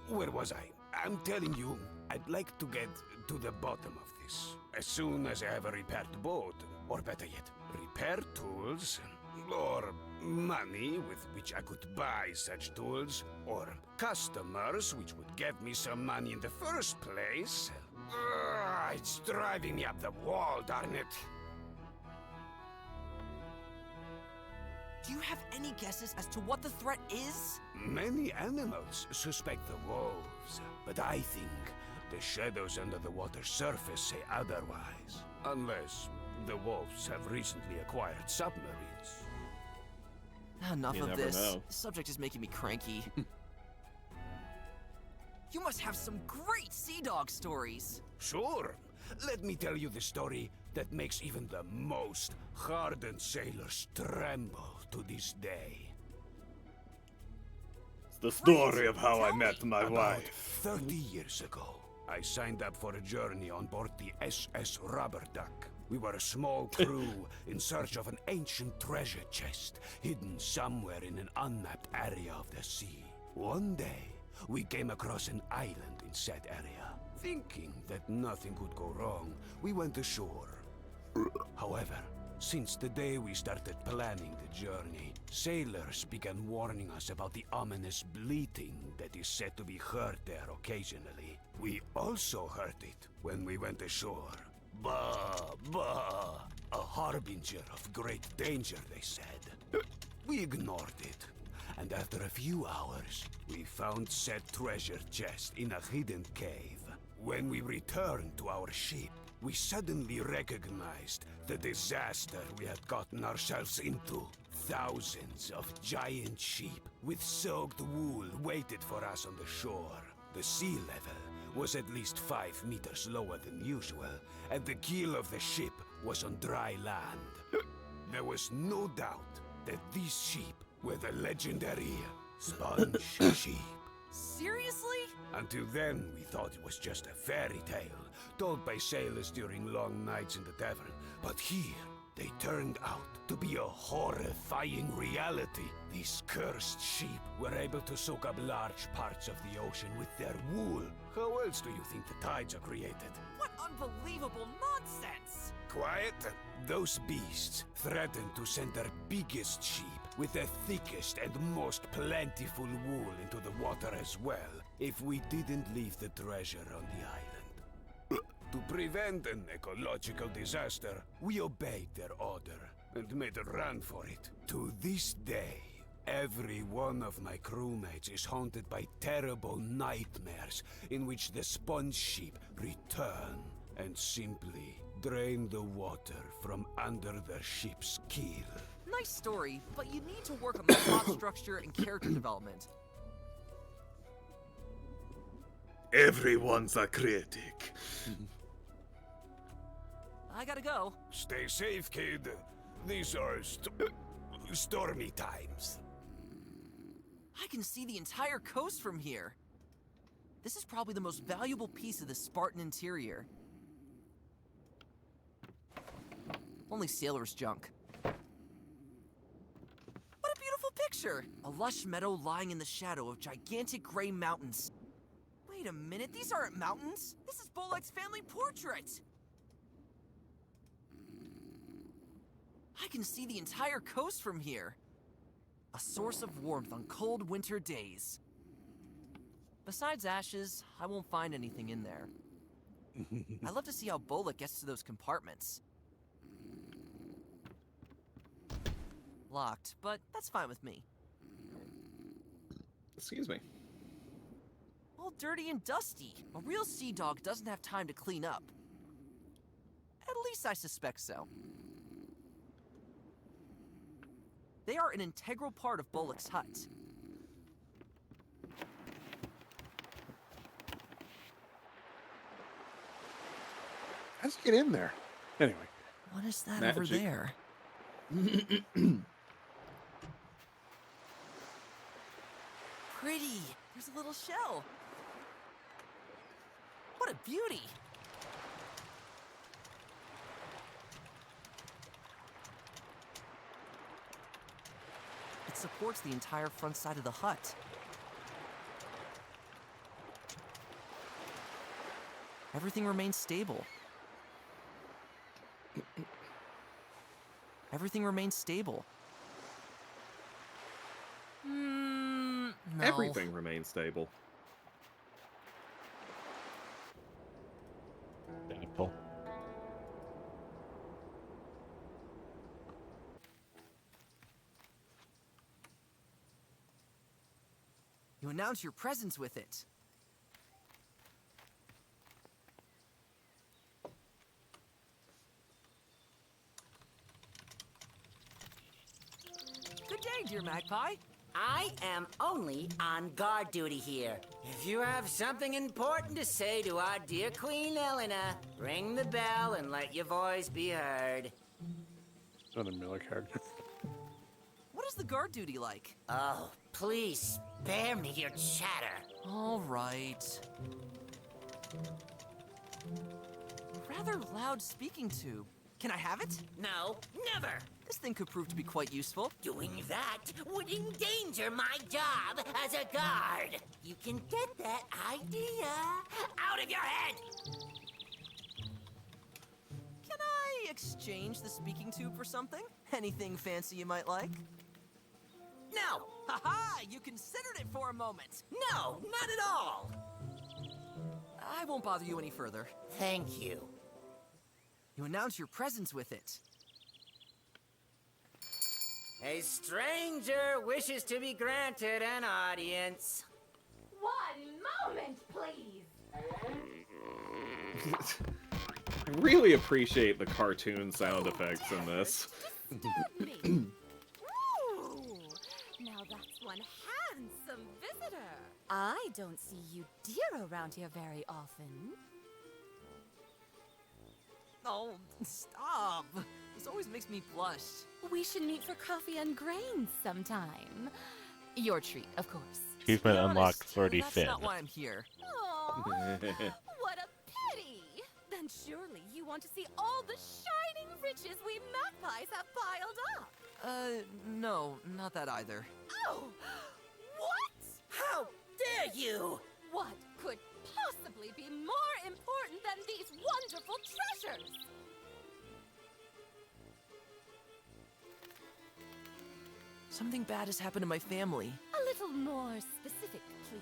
where was I? I'm telling you, I'd like to get to the bottom of this. As soon as I have a repaired boat, or better yet, repair tools, or money with which I could buy such tools, or customers which would get me some money in the first place. It's driving me up the wall, darn it. Do you have any guesses as to what the threat is? Many animals suspect the wolves, but I think the shadows under the water's surface say otherwise. Unless the wolves have recently acquired submarines. Enough You of never this. know. This subject is making me cranky. You must have some great sea dog stories. Sure. Let me tell you the story that makes even the most hardened sailors tremble to this day. It's the story of how I Tell met me. my About wife. 30 years ago, I signed up for a journey on board the SS Rubber Duck. We were a small crew in search of an ancient treasure chest hidden somewhere in an unmapped area of the sea. One day, we came across an island in said area. Thinking that nothing could go wrong, we went ashore. However, since the day we started planning the journey, sailors began warning us about the ominous bleating that is said to be heard there occasionally. We also heard it when we went ashore. Bah, bah, a harbinger of great danger, they said. We ignored it, and after a few hours, we found said treasure chest in a hidden cave. When we returned to our ship, we suddenly recognized the disaster we had gotten ourselves into. Thousands of giant sheep with soaked wool waited for us on the shore. The sea level was at least 5 meters lower than usual, and the keel of the ship was on dry land. There was no doubt that these sheep were the legendary sponge sheep. Seriously? Until then, we thought it was just a fairy tale, told by sailors during long nights in the tavern. But here, they turned out to be a horrifying reality. These cursed sheep were able to soak up large parts of the ocean with their wool. How else do you think the tides are created? What unbelievable nonsense! Quiet. Those beasts threatened to send their biggest sheep with the thickest and most plentiful wool into the water as well, if we didn't leave the treasure on the island. To prevent an ecological disaster, we obeyed their order and made a run for it. To this day, every one of my crewmates is haunted by terrible nightmares in which the sponge sheep return and simply drain the water from under their ship's keel. Nice story, but you need to work on the plot structure and character development. Everyone's a critic. I gotta go. Stay safe, kid. These are stormy times. I can see the entire coast from here. This is probably the most valuable piece of the Spartan interior. Only sailor's junk. What a beautiful picture! A lush meadow lying in the shadow of gigantic gray mountains. Wait a minute, these aren't mountains! This is Bolek's family portrait! I can see the entire coast from here. A source of warmth on cold winter days. Besides ashes, I won't find anything in there. I'd love to see how Bolek gets to those compartments. Locked, but that's fine with me. Excuse me. All dirty and dusty. A real sea dog doesn't have time to clean up. At least I suspect so. They are an integral part of Bolek's hut. How's he get in there? Anyway. What is that over there? Pretty. There's a little shell. What a beauty. It supports the entire front side of the hut. Everything remains stable. Everything remains stable. No. Everything remains stable. Apple. You announce your presence with it. Good day, dear magpie. I am only on guard duty here. If you have something important to say to our dear Queen Elena, ring the bell and let your voice be heard. Not a Miller character. What is the guard duty like? Oh, please spare me your chatter. All right. A rather loud speaking tube. Can I have it? No, never. This thing could prove to be quite useful. Doing that would endanger my job as a guard. You can get that idea out of your head. Can I exchange the speaking tube for something? Anything fancy you might like? No. Haha! You considered it for a moment. No, not at all. I won't bother you any further. Thank you. You announce your presence with it. A stranger wishes to be granted an audience. 1 moment, please. I really appreciate the cartoon sound effects in this. Ooh, now that's one handsome visitor. I don't see you deer around here very often. Oh, stop. This always makes me blush. We should meet for coffee and grains sometime. Your treat, of course. He's been unlocked Honest, Flirty that's Finn. not why I'm here. Aw, what a pity. Then And surely you want to see all the shining riches we magpies have piled up. No, not that either. Oh! What? How dare you! What could possibly be more important than these wonderful treasures? Something bad has happened to my family. A little more specific, please.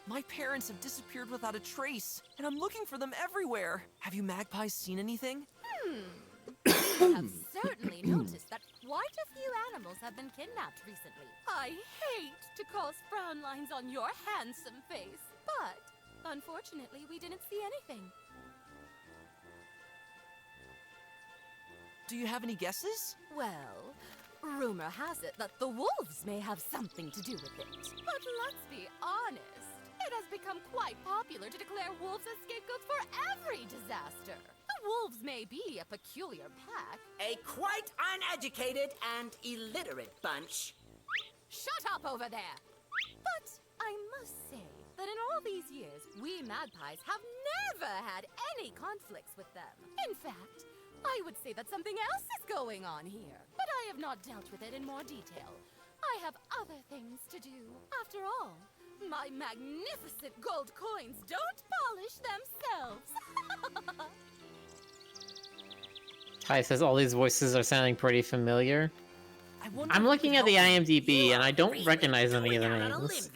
My parents have disappeared without a trace, and I'm looking for them everywhere. Have you magpies seen anything? I have certainly noticed that quite a few animals have been kidnapped recently. I hate to cause frown lines on your handsome face, but unfortunately we didn't see anything. Do you have any guesses? Well, rumor has it that the wolves may have something to do with it. But let's be honest, it has become quite popular to declare wolves as scapegoats for every disaster. The wolves may be a peculiar pack. A quite uneducated and illiterate bunch. Shut up over there! But I must say that in all these years, we magpies have never had any conflicts with them. In fact, I would say that something else is going on here. But I have not dealt with it in more detail. I have other things to do. After all, my magnificent gold coins don't polish themselves. Ty says all these voices are sounding pretty familiar. I'm looking at the IMDb and I don't recognize any of the names.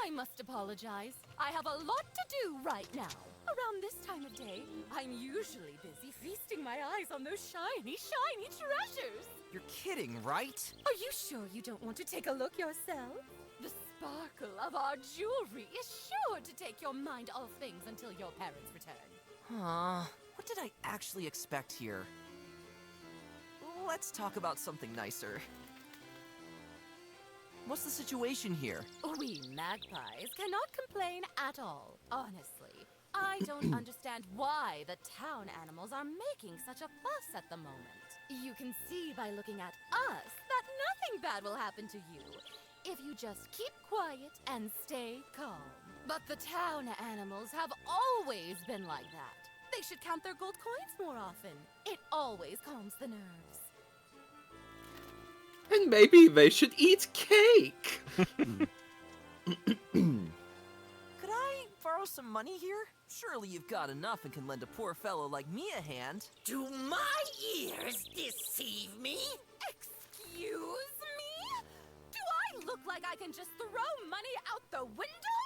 I must apologize. I have a lot to do right now. Around this time of day, I'm usually busy feasting my eyes on those shiny, shiny treasures. You're kidding, right? Are you sure you don't want to take a look yourself? The sparkle of our jewelry is sure to take your mind off things until your parents return. What did I actually expect here? Let's talk about something nicer. What's the situation here? We magpies cannot complain at all, honestly. I don't understand why the town animals are making such a fuss at the moment. You can see by looking at us that nothing bad will happen to you if you just keep quiet and stay calm. But the town animals have always been like that. They should count their gold coins more often. It always calms the nerves. And maybe they should eat cake! Could I borrow some money here? Surely you've got enough and can lend a poor fellow like me a hand. Do my ears deceive me? Excuse me? Do I look like I can just throw money out the window?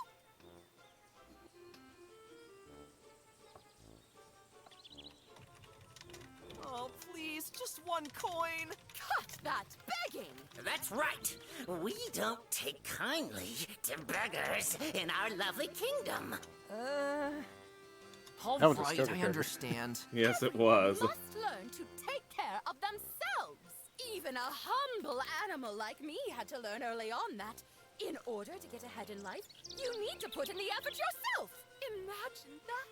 Oh, please, just one coin. Cut that begging! That's right. We don't take kindly to beggars in our lovely kingdom. All That was a right, starter I character. understand. Yes, it was. Must learn to take care of themselves. Even a humble animal like me had to learn early on that in order to get ahead in life, you need to put in the effort yourself. Imagine that.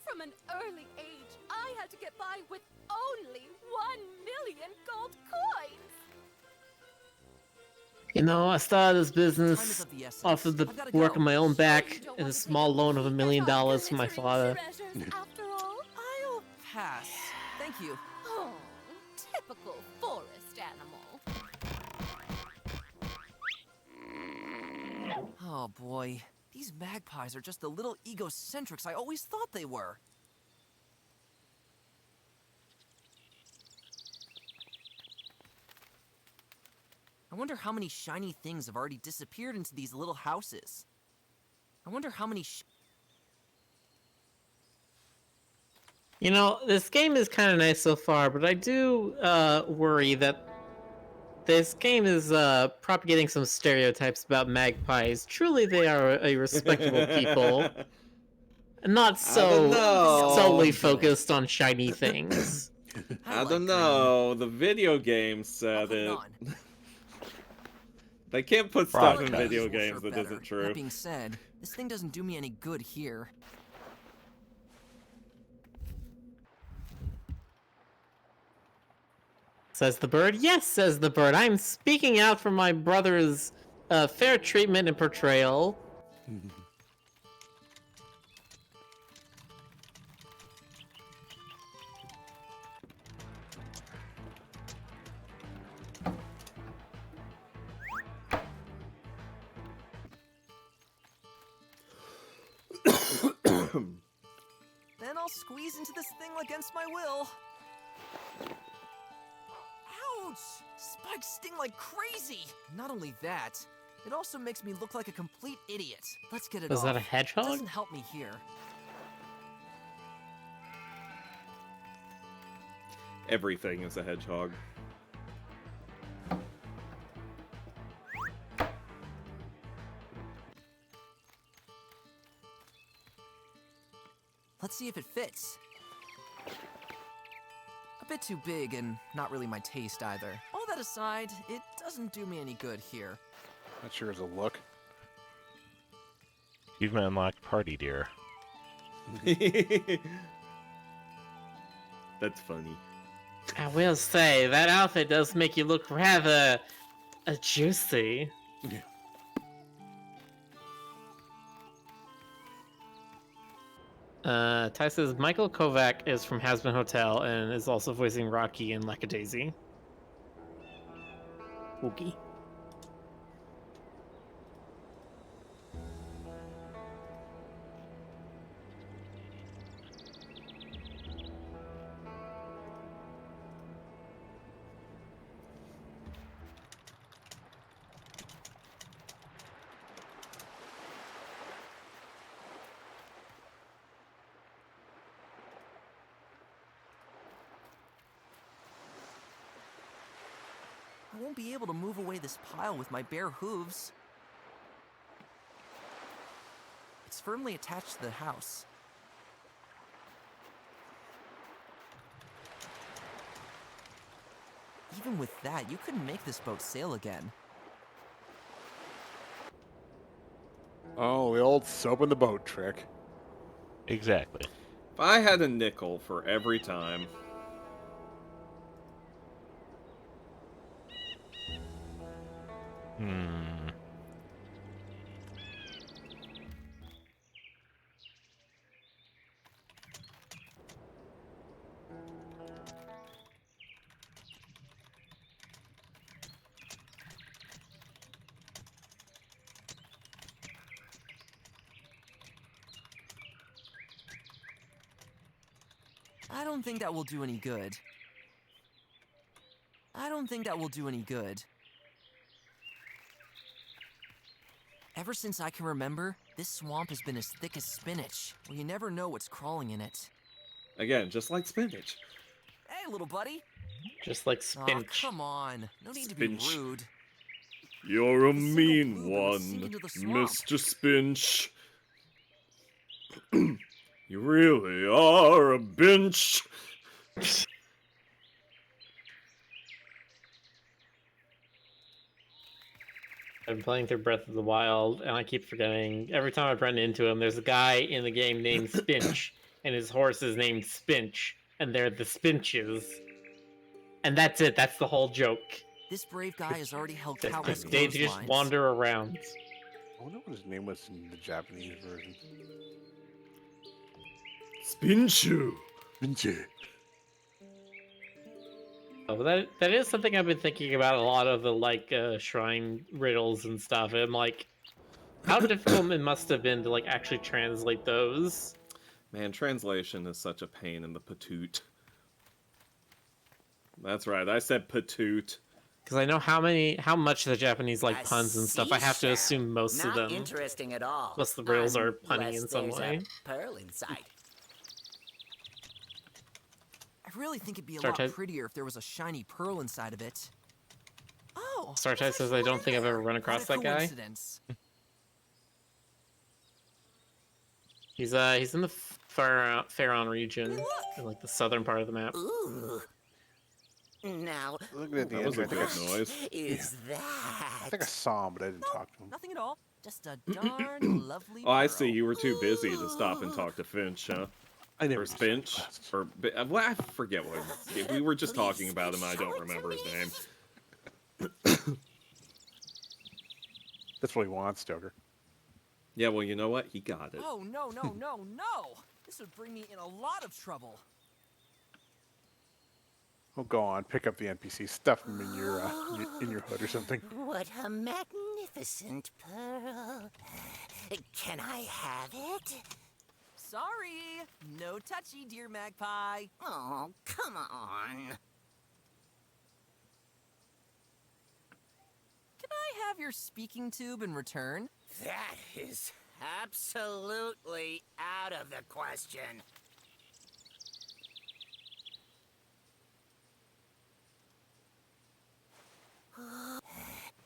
From an early age, I had to get by with only 1 million gold coins. You know, I started this Time is business of the essence. off of the I've gotta work go. of my own back You don't and a want to small take loan of $1 me million at our from my glittering father. treasures, after all. I'll pass. Thank you. Oh, typical forest animal. Oh boy, these magpies are just the little egocentrics I always thought they were. I wonder how many shiny things have already disappeared into these little houses. I wonder how many You know, this game is kind of nice so far, but I do worry that this game is propagating some stereotypes about magpies. Truly, they are a respectable people, and not so solely focused on shiny things. I don't know. The video game said it. They can't put stuff in Broadcast. video Usual games for that better. isn't true. That being said, this thing doesn't do me any good here. Says the bird. Yes, says the bird. I'm speaking out for my brother's fair treatment and portrayal. Then I'll squeeze into this thing against my will. Ouch! Spikes sting like crazy! Not only that, it also makes me look like a complete idiot. Let's get it off. Was that a hedgehog? It doesn't help me here. Everything is a hedgehog. Let's see if it fits. A bit too big and not really my taste either. All that aside, it doesn't do me any good here. That sure is a look. You've unlocked Party Deer. That's funny. I will say, that outfit does make you look rather juicy. Yeah. Ty says Michael Kovac is from Hazbin Hotel and is also voicing Rocky in Lackadaisy. Wookie. I won't be able to move away this pile with my bare hooves. It's firmly attached to the house. Even with that, you couldn't make this boat sail again. Oh, the old soap in the boat trick. Exactly. If I had a nickel for every time. I don't think that will do any good. I don't think that will do any good. Ever since I can remember, this swamp has been as thick as spinach, where you never know what's crawling in it. Again, just like spinach. Hey, little buddy. Just like Aw, Spinch. come on. No need to be Spinch. rude. You're a The single mean blue that was sinking one, to the swamp. Mr. Spinch. You really are a bench. I'm playing through Breath of the Wild, and I keep forgetting. Every time I run into him, there's a guy in the game named Spinch, and his horse is named Spinch, and they're the Spinches. And that's it. That's the whole joke. This brave guy has already held They countless just clotheslines. wander around. I wonder what his name was in the Japanese version. Spinchu. Spinche. Oh, that is something I've been thinking about a lot of the shrine riddles and stuff. I'm like, how difficult it must have been to like actually translate those. Man, translation is such a pain in the patoot. That's right, I said patoot. Because I know how much the Japanese like A puns and stuff. I have to seashell. assume most of Not them. interesting at all. Most of the riddles are punny Unless in some there's way. a pearl inside. I really think it'd be a Star lot Type- prettier if there was a shiny pearl inside of it. Oh! Star there's Type a says I don't shrine think I've there. ever run across What a that guy. coincidence. He's in the Faron region, in like the southern part of the map. Ooh. Now, Looking at the That was end, a I good think noise. is I that? think I saw him, but I didn't talk to him. Nothing at all. Just a darn lovely Oh, I pearl. see, you were too busy to stop and talk to Finch, huh? I never Or saw Spinch? glasses. Or, well, I forget what we were just talking about him, I don't remember his name. That's what he wants, Stoker. Yeah, well, you know what? He got it. Oh, no, no, no, no! This would bring me in a lot of trouble. Oh, go on, pick up the NPC, stuff them in your hood or something. What a magnificent pearl. Can I have it? Sorry, no touchy, dear magpie. Oh, come on. Can I have your speaking tube in return? That is absolutely out of the question.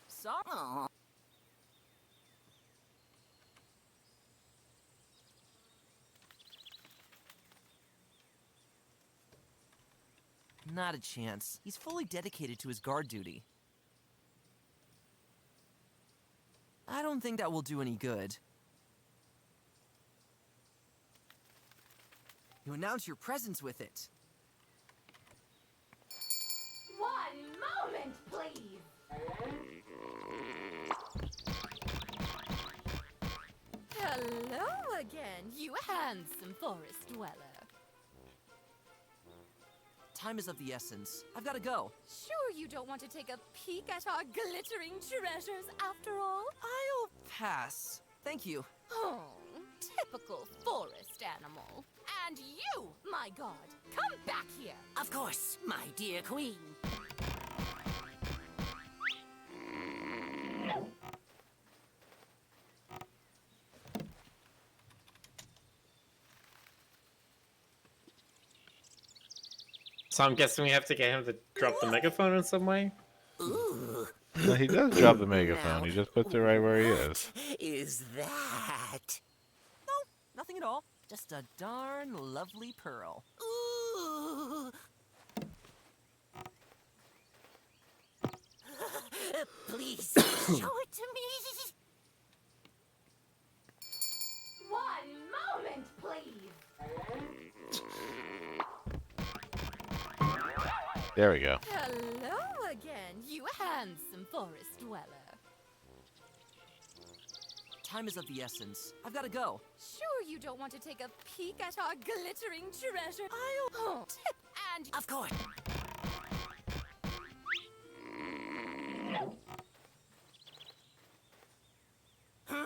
Sorry. Oh. Not a chance. He's fully dedicated to his guard duty. I don't think that will do any good. You announce your presence with it. 1 moment, please. Hello again, you handsome forest dweller. Time is of the essence. I've got to go. Sure you don't want to take a peek at our glittering treasures after all? I'll pass. Thank you. Oh, typical forest animal. And you, my god, come back here. Of course, my dear queen. So I'm guessing we have to get him to drop the megaphone in some way? Ooh. No, he does drop the megaphone. He just puts it right where he is. Is that? No, nothing at all. Just a darn lovely pearl. Ooh. Please, show it to me. 1 moment, please. There we go. Hello again, you handsome forest dweller. Time is of the essence. I've got to go. Sure you don't want to take a peek at our glittering treasure? Oh, and Of course. Huh?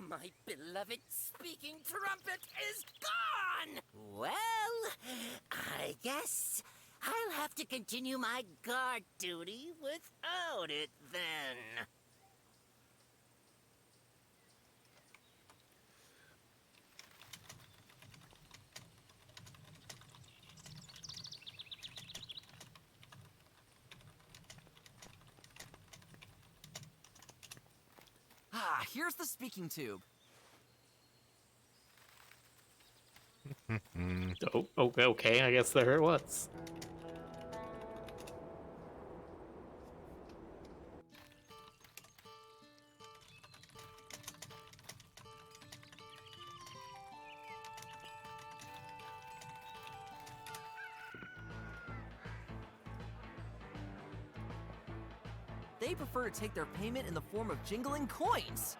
My beloved speaking trumpet is gone! Well, I guess I'll have to continue my guard duty without it then. Ah, here's the speaking tube. Oh, okay, I guess there it was. They prefer to take their payment in the form of jingling coins.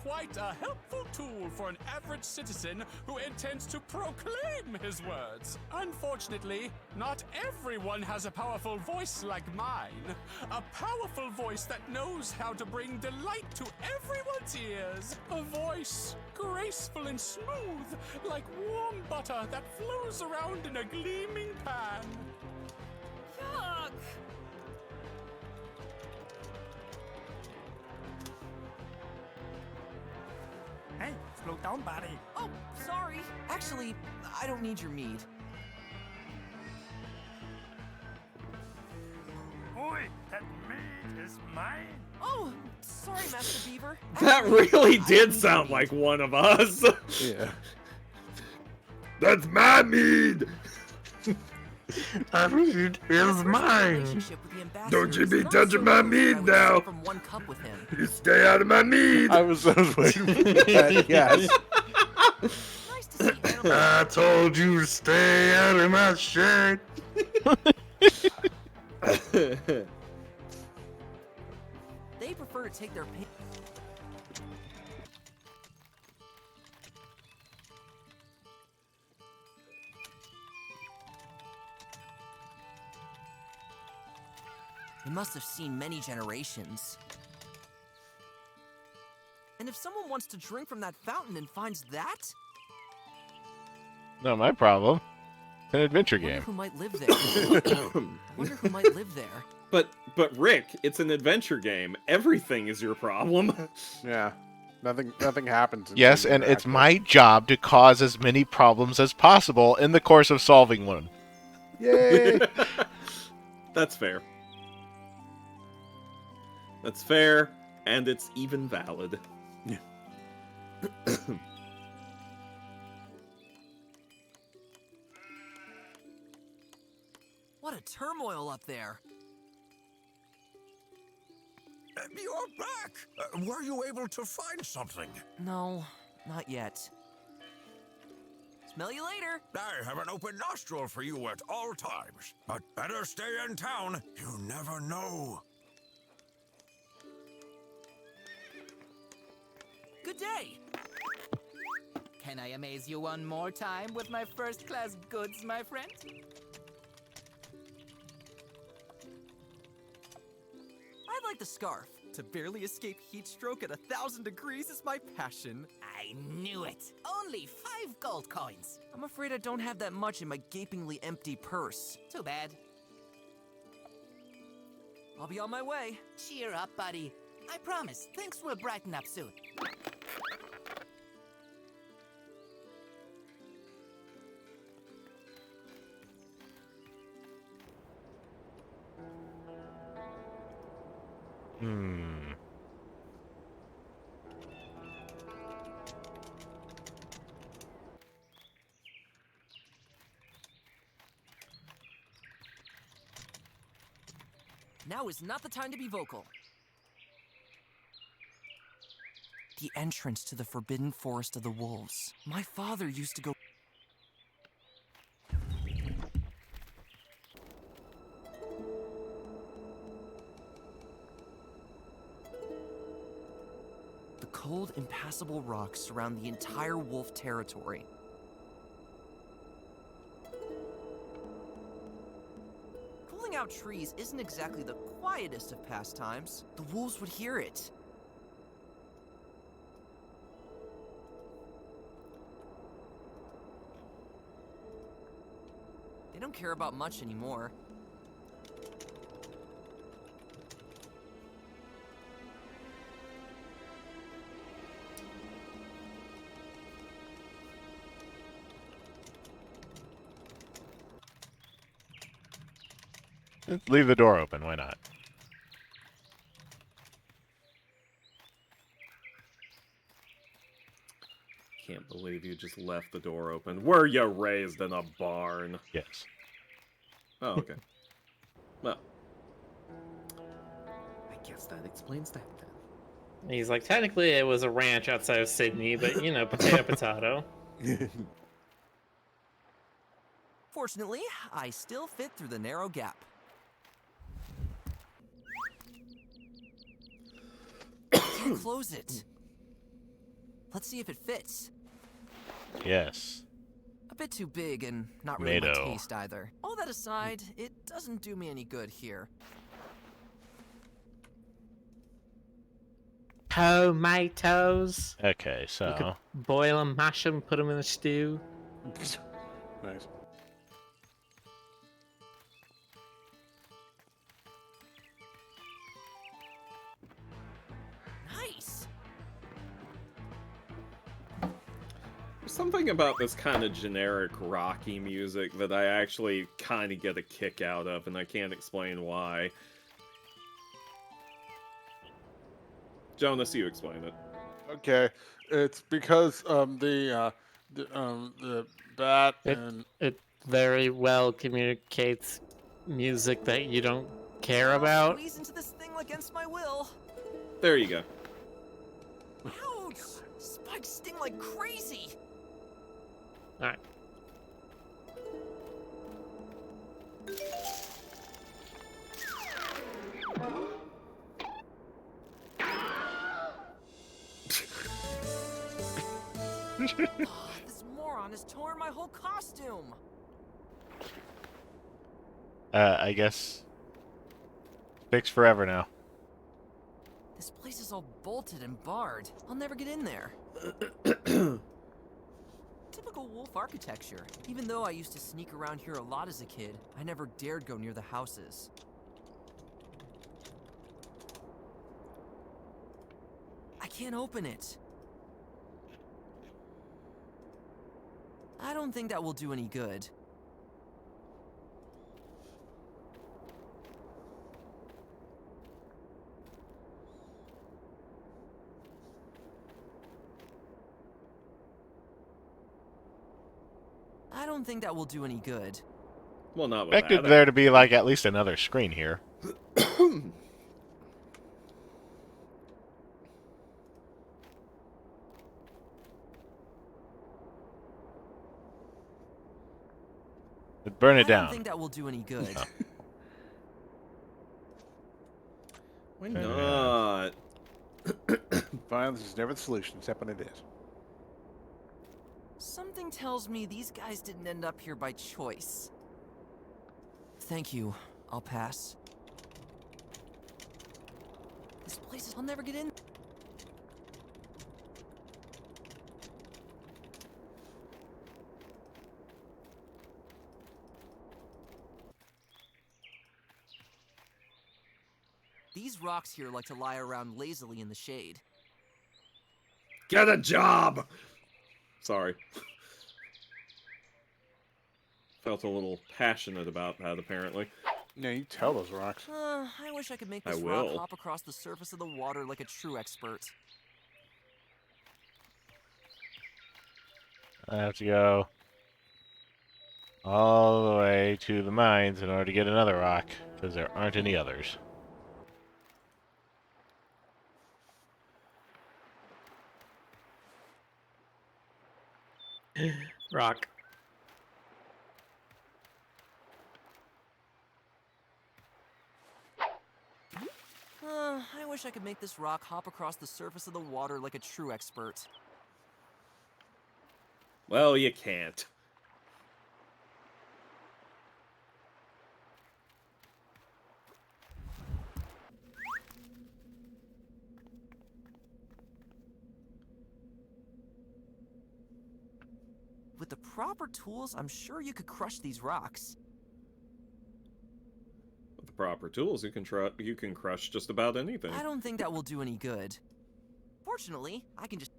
Quite a helpful tool for an average citizen who intends to proclaim his words. Unfortunately, not everyone has a powerful voice like mine. A powerful voice that knows how to bring delight to everyone's ears. A voice graceful and smooth, like warm butter that flows around in a gleaming pan. Yuck! Hey, slow down, buddy. Oh, sorry. Actually, I don't need your mead. Oi, that meat is mine. Oh, sorry, Master Beaver. That really did sound like one of us. Yeah. That's my mead. That mead is mine. Don't you be touching my mead now. From one cup with him. You stay out of my mead. I was waiting for that, yes. Nice to see animals. I told you to stay out of my shirt. They prefer to take their pay. Am must have seen many generations. And if someone wants to drink from that fountain and finds that, Not my problem. It's an adventure I wonder game. who might live there. I wonder who might live there. But Rick, it's an adventure game. Everything is your problem. Yeah. Nothing happens. until Yes, you and it's interact my job to cause as many problems as possible in the course of solving one. with- Yay! That's fair. That's fair, and it's even valid. What a turmoil up there. You're back! Were you able to find something? No, not yet. Smell you later. I have an open nostril for you at all times. But better stay in town. You never know. Good day. Can I amaze you one more time with my first-class goods, my friend? I like the scarf. To barely escape heat stroke at 1,000 degrees is my passion. I knew it. Only 5 gold coins. I'm afraid I don't have that much in my gapingly empty purse. Too bad. I'll be on my way. Cheer up, buddy. I promise, things will brighten up soon. Now is not the time to be vocal. The entrance to the Forbidden Forest of the Wolves. My father used to go... The cold, impassable rocks surround the entire wolf territory. Pulling out trees isn't exactly the quietest of pastimes. The wolves would hear it. They don't care about much anymore. Let's leave the door open. Why not? Can't believe you just left the door open. Were you raised in a barn? Yes. Oh, okay. Well, I guess that explains that then. He's like, technically it was a ranch outside of Sydney, but you know, potato, potato. Fortunately, I still fit through the narrow gap. Can't close it. Let's see if it fits. Yes. A bit too big and not really my Tomato. taste either. All that aside, it doesn't do me any good here. Tomatoes. Okay, You so could boil them, mash them, put them in a stew. Nice. Nice. There's something about this kind of generic rocky music that I actually kind of get a kick out of, and I can't explain why. Jonas, you explain it. Okay, it's because the bat It, and it very well communicates music that you don't care about. Squeeze into this thing against my will. There you go. Ouch! Spikes sting like crazy. Alright. This moron has torn my whole costume. I guess Fixed forever now. This place is all bolted and barred. I'll never get in there. Typical wolf architecture. Even though I used to sneak around here a lot as a kid, I never dared go near the houses. I can't open it. I don't think that will do any good. I don't think that will do any good. Well, not with Expected that. there to be like at least another screen here. But burn it I don't down. think that will do any good. No. Why not? Violence is never the solution, except when it is. Something tells me these guys didn't end up here by choice. Thank you. I'll pass. This place is... I'll never get in. These rocks here like to lie around lazily in the shade. Get a job! Sorry. Felt a little passionate about that, apparently. Yeah, you tell those rocks. I wish I could make I this rock will. hop across the surface of the water like a true expert. I have to go all the way to the mines in order to get another rock, because there aren't any others. Rock. I wish I could make this rock hop across the surface of the water like a true expert. Well, you can't. With the proper tools, I'm sure you could crush these rocks. With the proper tools, you can crush just about anything. I don't think that will do any good. Fortunately, I can just...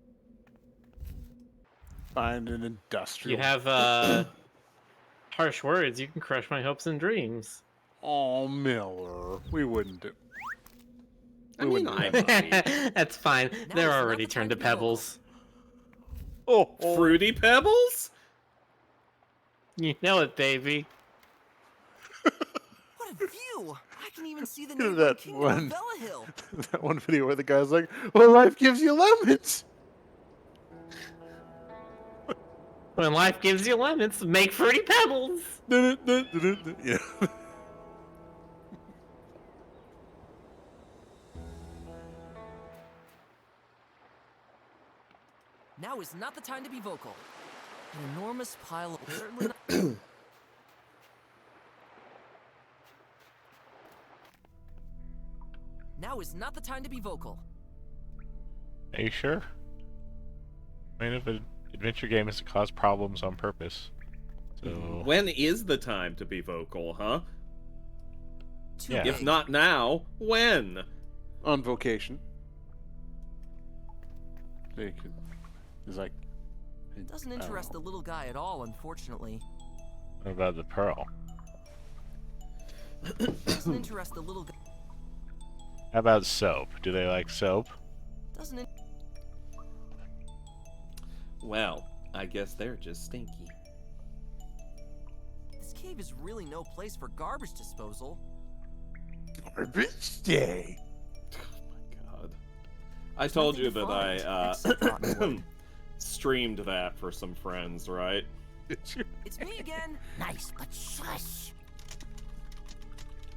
Find an industrial. You have harsh words. You can crush my hopes and dreams. Oh, Miller, we wouldn't do. I mean, I might. That's fine. Now They're is not already the time turned to to be vocal. pebbles. Fruity Pebbles? You know it, baby. What a view! I can even see the Look at neighboring that kingdom one. of Bella Hill. That one video where the guy's like, "Well, life gives you lemons." When life gives you lemons, make fruity pebbles. Yeah. Now is not the time to be vocal. An enormous pile of... Apparently not... Now is not the time to be vocal. Are you sure? I mean, if an adventure game is to cause problems on purpose. So... When is the time to be vocal, huh? Yeah. If not now, when? On vocation. He's like... Doesn't interest the little guy at all, unfortunately. What about the pearl? Doesn't interest the little guy. How about soap? Do they like soap? Doesn't it? Well, I guess they're just stinky. This cave is really no place for garbage disposal. Garbage day. God. I told you that Nothing to find, I except rotten wood. streamed that for some friends, right? It's me again. Nice, but shush.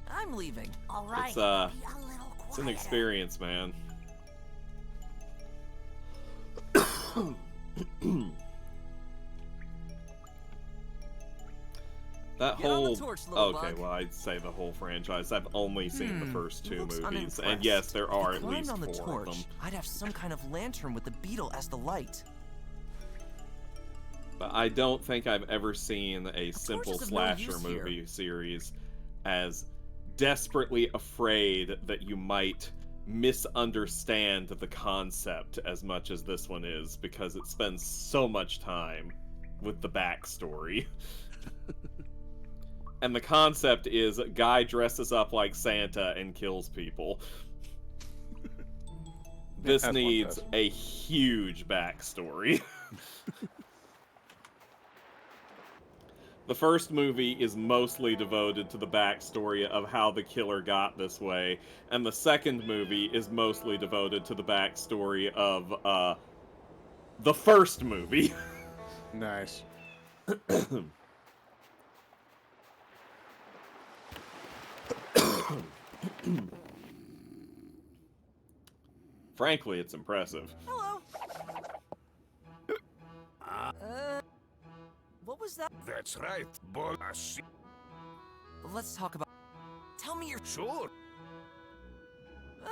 I'm leaving. All right. It's be a little it's an quieter. experience, man. That Get on the whole torch, little okay, bug. well, I'd say the whole franchise. I've only seen the first two Looks movies, and unimpressed. yes, there are If at I climbed least on the 4 torch, of them. I'd have some kind of lantern with the beetle as the light. But I don't think I've ever seen a simple is of no slasher use here. movie series as desperately afraid that you might misunderstand the concept as much as this one is, because it spends so much time with the backstory. And the concept is a guy dresses up like Santa and kills people. This That's needs fantastic. a huge backstory. The first movie is mostly devoted to the backstory of how the killer got this way, and the second movie is mostly devoted to the backstory of the first movie. Nice. Frankly, it's impressive. Hello. What was that? That's right, boy. I see. Let's talk about. Tell me your. Sure.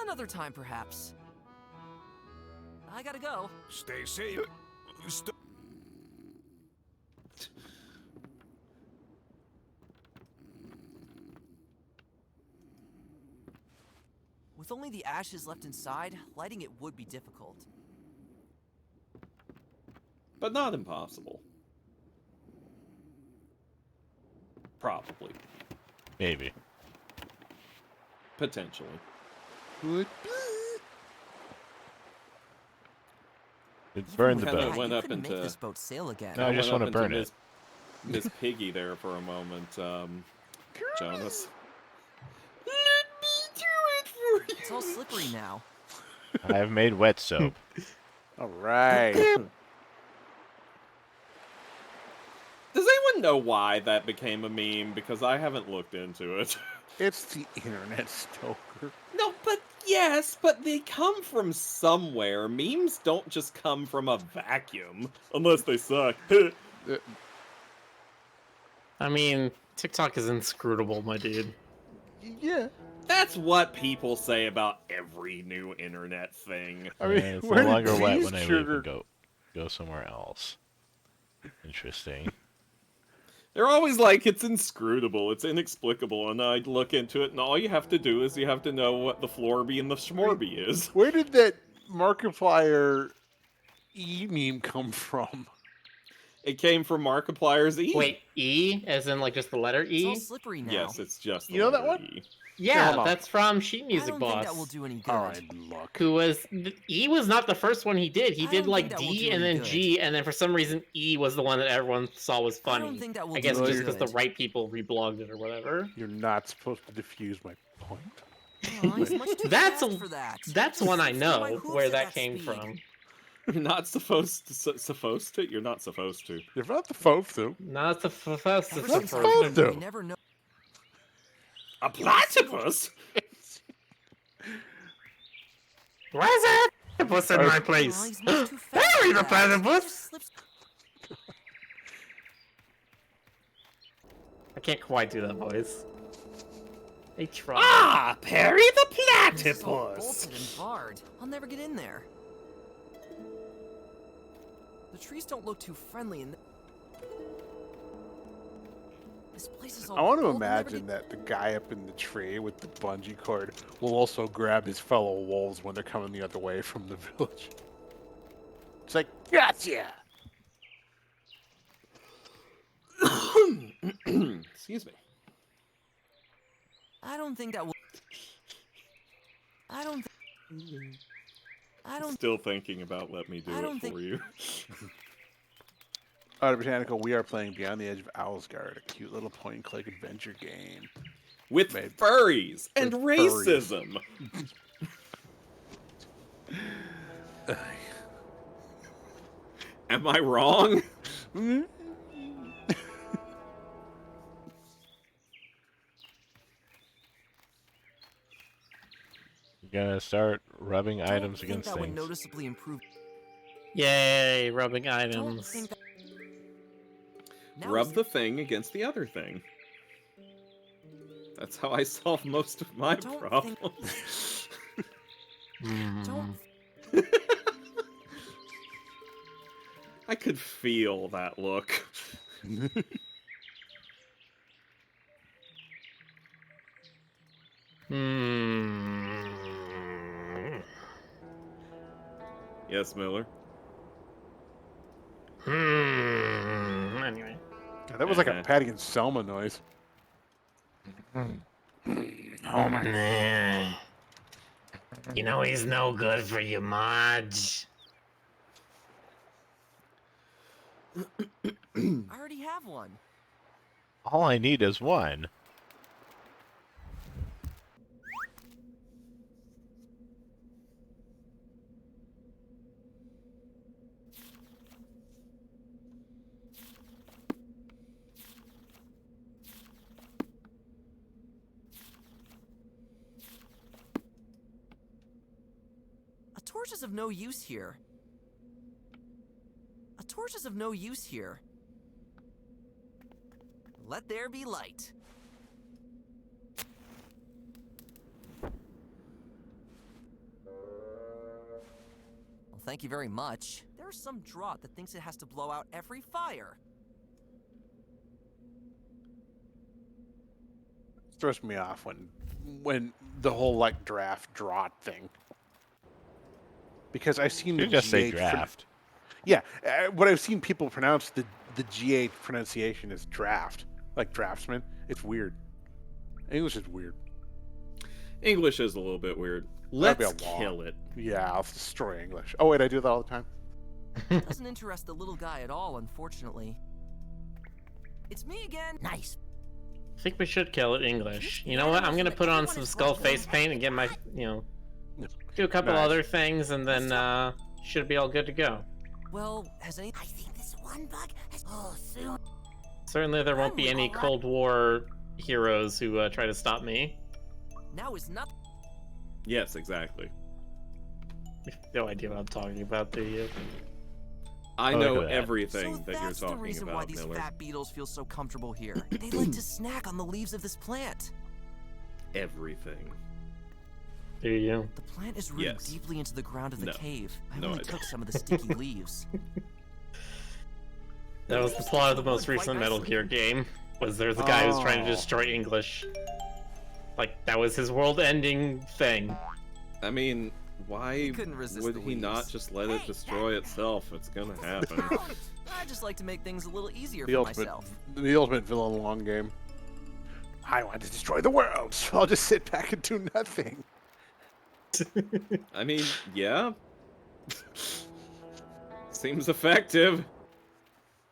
Another time, perhaps. I gotta go. Stay safe. With only the ashes left inside, lighting it would be difficult. But not impossible. Probably. Maybe. Potentially. It burned the Kinda boat. went You up couldn't make into this boat sail again. No, I just went want to up into burn it. Miss Piggy there for a moment, Jonas. It's all slippery now. I have made wet soap. All right. Does anyone know why that became a meme? Because I haven't looked into it. It's the internet, Stoker. No, but yes, but they come from somewhere. Memes don't just come from a vacuum. Unless they suck. I mean, TikTok is inscrutable, my dude. Yeah. That's what people say about every new internet thing. I mean, It's no where did longer wet cheese when I leave sugar- and go somewhere else. Interesting. They're always like, it's inscrutable, it's inexplicable, and I'd look into it, and all you have to do is you have to know what the Florby and the Schmorby is. Where did that Markiplier E meme come from? It came from Markiplier's E. Wait, E? As in, like, just the letter It's all E? slippery now. Yes, it's just the You know that letter one? E. Yeah, hold on. that's from Sheet I Music don't Boss. think that will do any good. All right, look. Who was... E was not the first one he did. He I did, don't like, think that will D do and any then good. G, and then for some reason E was the one that everyone saw was I funny. don't think that will I guess do just any because the good. right people reblogged it or whatever. You're not supposed to diffuse my point. Oh, he's much too That's fast a- for that. That's one I Flew my know hooves where at that came speed. from. You're not supposed to? You're not supposed to. You're not the supposed to. Not the first. Ever It's the since first. I supposed learned, to. you never know. A platypus? Why is that platypus in my Oh, place? he's much too fast Harry for the that. platypus! Just slips- I can't quite do that voice. I tried. Ah, Perry the This is all platypus! bolted and barred. I'll never get in there. The trees don't look too friendly, and this place is all. I want to old, I'll never imagine that the guy up in the tree with the bungee cord will also grab his fellow wolves when they're coming the other way from the village. It's like, gotcha! Excuse me. I don't think that will. I don't. I don't. Still thinking about let me do I don't it think- for you. Out of Botanical, we are playing Beyond the Edge of Owlsgard, a cute little point-and-click adventure game. With Made- furries and with furries. racism. Am I wrong? You're gonna start rubbing don't items think against that would things. noticeably improve. Yay, rubbing Don't items. think that. Now Rub is- the thing against the other thing. That's how I solve most of my Don't problems. Don't. I could feel that look. Yes, Miller. Anyway. God, that was like a Patty and Selma noise. Nah. You know he's no good for you, Marge. I already have one. All I need is one. A torch is of no use here. A torch is of no use here. Let there be light. Well, thank you very much. There's some draught that thinks it has to blow out every fire. It throws me off when the whole like draught thing. Because I've seen You the just say GH draft. Yeah, what I've seen people pronounce the GH pronunciation is draft, like draftsman. It's weird. English is weird. English is a little bit weird. That'd be Let's a law. kill it. Yeah, I'll destroy English. Oh wait, I do that all the time. Doesn't interest the little guy at all, unfortunately. It's me again. Nice. I think we should kill it English. You know what? I'm gonna put on some skull face paint and get my, do a couple Nice. other things, and then should be all good to go. Well, has any... I think this one bug has... Oh, soon. Certainly, there won't be any Cold War heroes who try to stop me. Now is not... Yes, exactly. No idea what I'm talking about, do you? I Oh, know look at that. everything So that you're that's the talking reason why about, these Miller. fat beetles feel so comfortable here. They like to snack on the leaves of this plant. Everything. Do you? The plant is rooted Yes. deeply into the ground of the No. cave. I No, only I took don't. some of the sticky leaves. That was the plot of the most recent Metal Gear game. Was there's a guy who's trying to destroy English. Like, that was his world-ending thing. I mean, why couldn't resist would the he not leaves. just let it destroy itself? It's gonna happen. I just like to make things a little easier The for ultimate, myself. the ultimate villain long game. I want to destroy the world, so I'll just sit back and do nothing. I mean, yeah. Seems effective.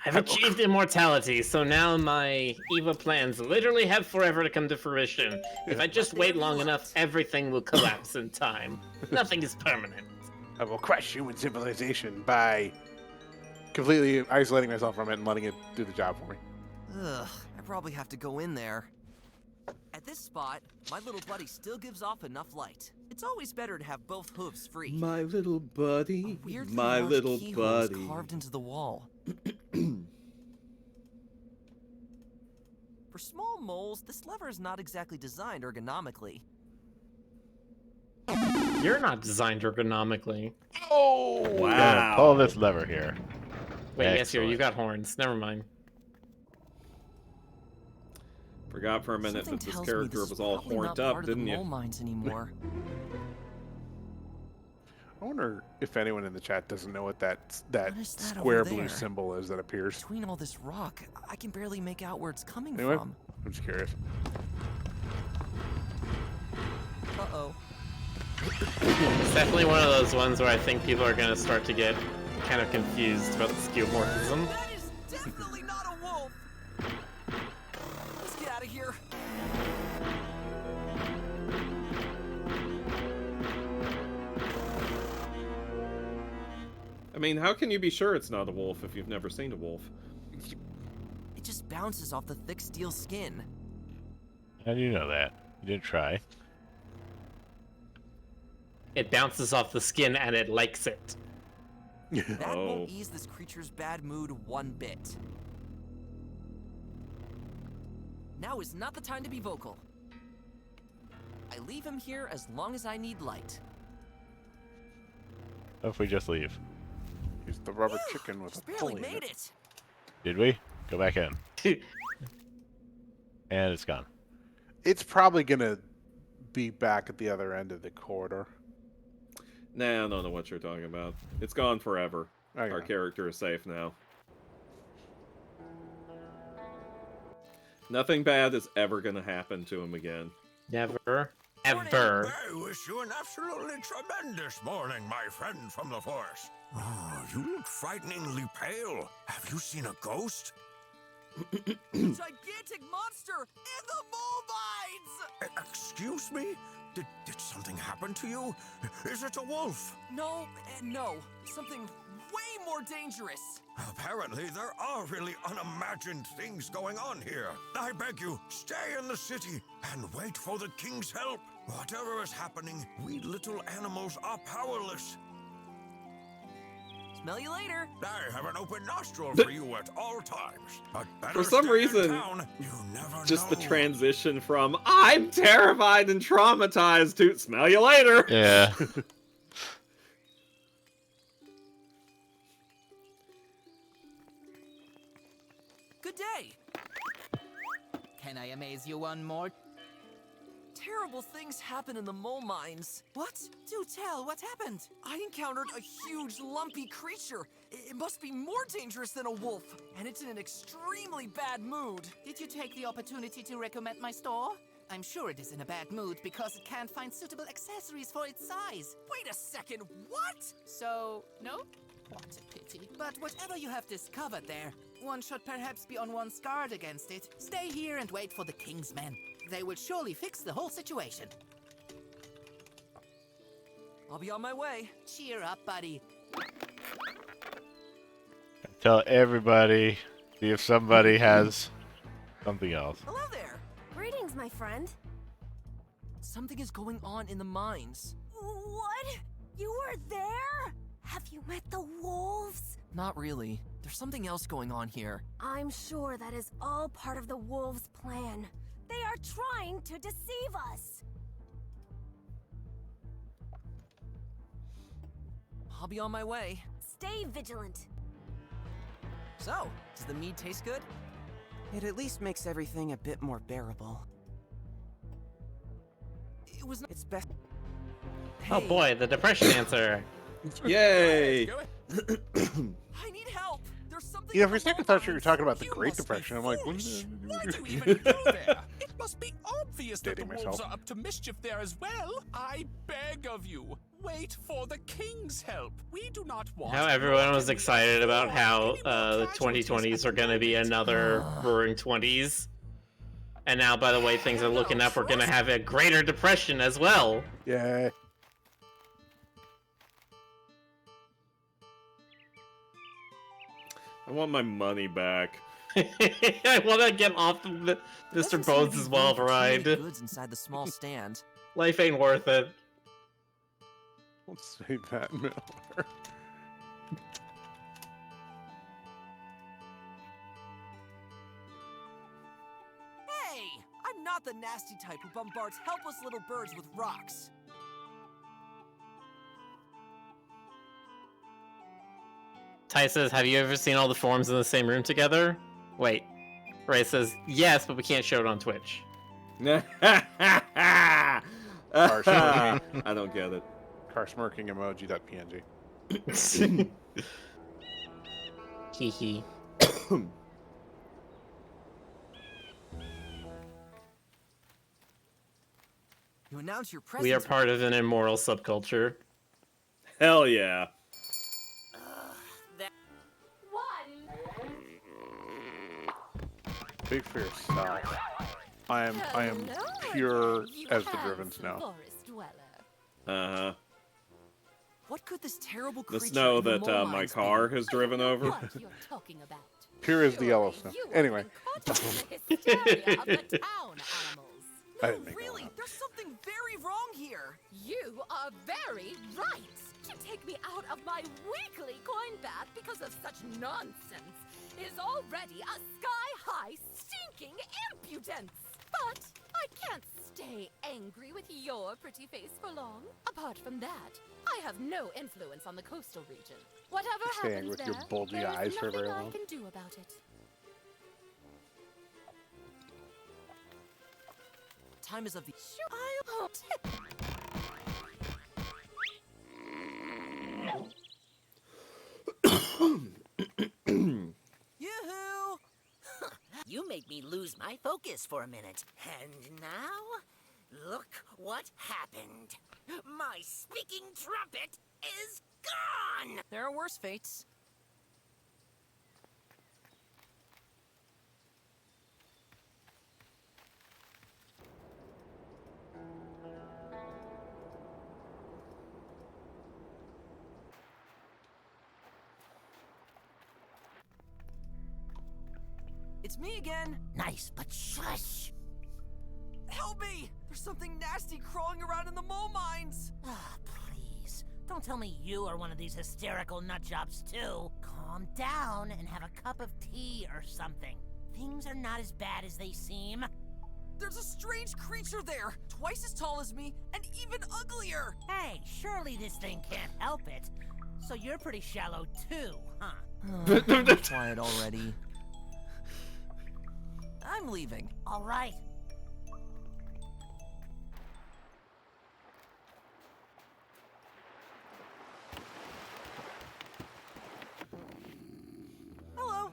I've achieved immortality, so now my evil plans literally have forever to come to fruition. If I just wait long enough, everything will collapse in time. Nothing is permanent. I will crush human civilization by completely isolating myself from it and letting it do the job for me. Ugh, I probably have to go in there. At this spot, my little buddy still gives off enough light. It's always better to have both hooves free. My little buddy. Weirdly My large little keyhole is buddy. carved into the wall. For small moles, this lever is not exactly designed ergonomically. You're not designed ergonomically. Oh! Yeah, pull this lever here. Wait, yes, you Excellent. got horns. Never mind. Forgot for a minute Something that this tells me character this was is all probably horned not up, part of the didn't mole you? mines anymore. I wonder if anyone in the chat doesn't know what that What is that square over blue there? symbol is that appears. Between all this rock, I can barely make out where it's coming Anyway, from. I'm just curious. Uh-oh. It's definitely one of those ones where I think people are gonna start to get kind of confused about the skeuomorphism. That is definitely not a wolf! Let's get out of here. I mean, how can you be sure it's not a wolf if you've never seen a wolf? It just bounces off the thick steel skin. How do you know that? You didn't try. It bounces off the skin and it likes it. That Oh. won't ease this creature's bad mood one bit. Now is not the time to be vocal. I leave him here as long as I need light. What if we just leave? He's the rubber chicken with Just a barely pulley in made it. it. Did we? Go back in. And it's gone. It's probably gonna be back at the other end of the corridor. Nah, I don't know what you're talking about. It's gone forever. Oh, yeah. Our character is safe now. Nothing bad is ever going to happen to him again. Never. Ever. I wish you an absolutely tremendous morning, my friend from the forest. Oh, you look frighteningly pale. Have you seen a ghost? Gigantic monster in the mole mines! Excuse me? Did something happen to you? Is it a wolf? No, no. Something way more dangerous. Apparently, there are really unimagined things going on here. I beg you, stay in the city and wait for the king's help. Whatever is happening, we little animals are powerless. Smell you later. I have an open nostril for you at all times. But better For some stay in reason, town. You never just know. the transition from I'm terrified and traumatized to smell you later. Yeah. Good day. Can I amaze you one more? Terrible things happen in the mole mines. What? Do tell, what happened? I encountered a huge, lumpy creature. It must be more dangerous than a wolf, and it's in an extremely bad mood. Did you take the opportunity to recommend my store? I'm sure it is in a bad mood because it can't find suitable accessories for its size. Wait a second, what? So, no? What a pity. But whatever you have discovered there, one should perhaps be on one's guard against it. Stay here and wait for the king's men. They will surely fix the whole situation. I'll be on my way. Cheer up, buddy. Tell everybody, see if somebody has something else. Hello there. Greetings, my friend. Something is going on in the mines. What? You were there? Have you met the wolves? Not really. There's something else going on here. I'm sure that is all part of the wolves' plan. They are trying to deceive us. I'll be on my way. Stay vigilant. So, does the mead taste good? It at least makes everything a bit more bearable. It was. It's best. Oh boy, the depression answer. Yay! I need help. There's something. Yeah, for a second I thought you were talking about the Great must be Depression. I'm like, what foolish. is Why do you even go there? It must be obvious that the Dating wolves myself. are up to mischief there as well. I beg of you, wait for the king's help. We do not want. How everyone nor was can we excited about afford how any more the casualties 2020s at are the going to be moment. another roaring 20s. And now, by the way, things are looking up. We're going to have a greater depression as well. Yeah. I want my money back. I want to get off of the Mr. Doesn't seem to Bones' be room wild for too many ride. goods inside the small stand. Life ain't worth it. Let's say that, Miller. Hey, I'm not the nasty type who bombards helpless little birds with rocks. Ty says, have you ever seen all the forms in the same room together? Wait. Ray says, yes, but we can't show it on Twitch. I don't get it. Car smirking emoji.png. Hee. You announce your presence. We are part of an immoral subculture. Hell yeah. Big fear stop. I am pure as the Drivens know. Uh-huh. What could this terrible creature Just know in the that mole my mines car be? has driven over. Pure as the yellow snow. Anyway. The hysteria of the town animals. I didn't make Really, there's something very wrong here. You are very right. To take me out of my weekly coin bath because of such nonsense is already a sky-high stinking impudence. But I can't stay angry with your pretty face for long. Apart from that, I have no influence on the coastal region. Whatever Staying happens with there, your bulgy there eyes is for nothing very I long. can do about it. Time is of the... Yoo-hoo! You made me lose my focus for a minute. And now, look what happened. My speaking trumpet is gone! There are worse fates. It's me again! Nice, but shush! Help me! There's something nasty crawling around in the mole mines! Ah, please. Don't tell me you are one of these hysterical nutjobs, too. Calm down and have a cup of tea or something. Things are not as bad as they seem. There's a strange creature there! Twice as tall as me, and even uglier! Hey, surely this thing can't help it. So you're pretty shallow, too, huh? Quiet already. I'm leaving. All right. Hello.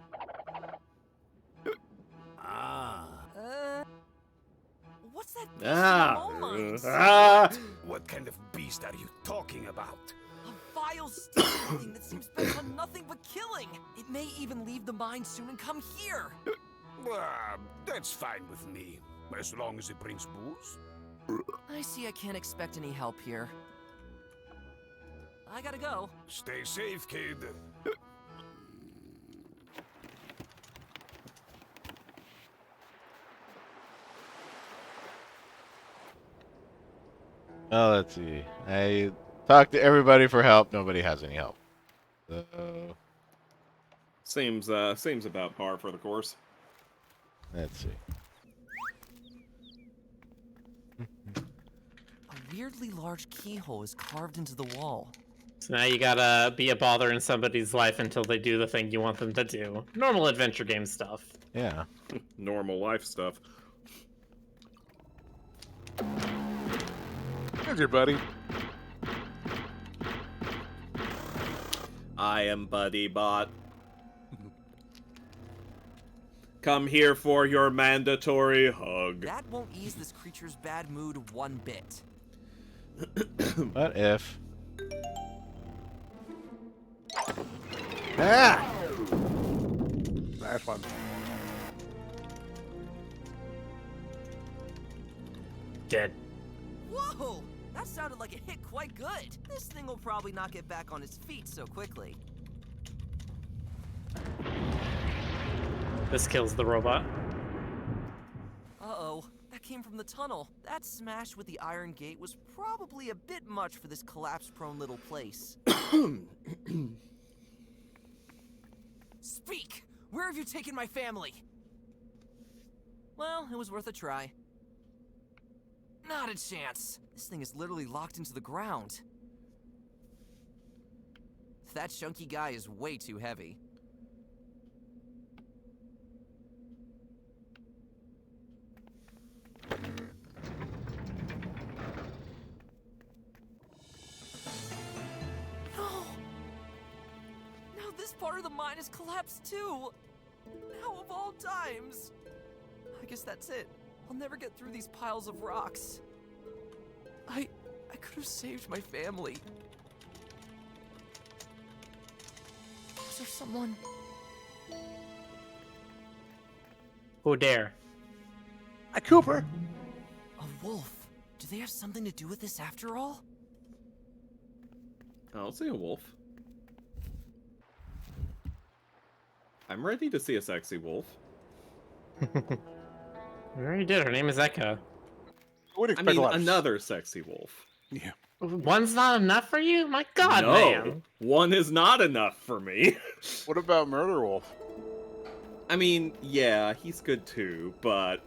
What's that beast in the mole mines? What kind of beast are you talking about? A vile stinking thing that seems bent on nothing but killing. It may even leave the mine soon and come here. That's fine with me, as long as it brings booze. I see I can't expect any help here. I gotta go. Stay safe, kid. Oh, let's see. I talked to everybody for help. Nobody has any help. So... Seems about par for the course. Let's see. A weirdly large keyhole is carved into the wall. So now you gotta be a bother in somebody's life until they do the thing you want them to do. Normal adventure game stuff. Yeah. Normal life stuff. Here's your buddy. I am Buddy Bot. Come here for your mandatory hug. That won't ease this creature's bad mood one bit. What if? Ah! Nice one. Dead. Whoa! That sounded like it hit quite good. This thing will probably not get back on its feet so quickly. This kills the robot. Uh-oh. That came from the tunnel. That smash with the iron gate was probably a bit much for this collapse-prone little place. Speak! Where have you taken my family? Well, it was worth a try. Not a chance. This thing is literally locked into the ground. That chunky guy is way too heavy. No! Now this part of the mine has collapsed too! How of all times? I guess that's it. I'll never get through these piles of rocks. I could have saved my family. Was there someone? Who dare? Hi, Cooper. A wolf. Do they have something to do with this after all? I'll see a wolf. I'm ready to see a sexy wolf. We already did. Her name is Echo. I mean, another sexy wolf. Yeah. One's not enough for you? My God, no, man. One is not enough for me. What about Murder Wolf? I mean, yeah, he's good too, but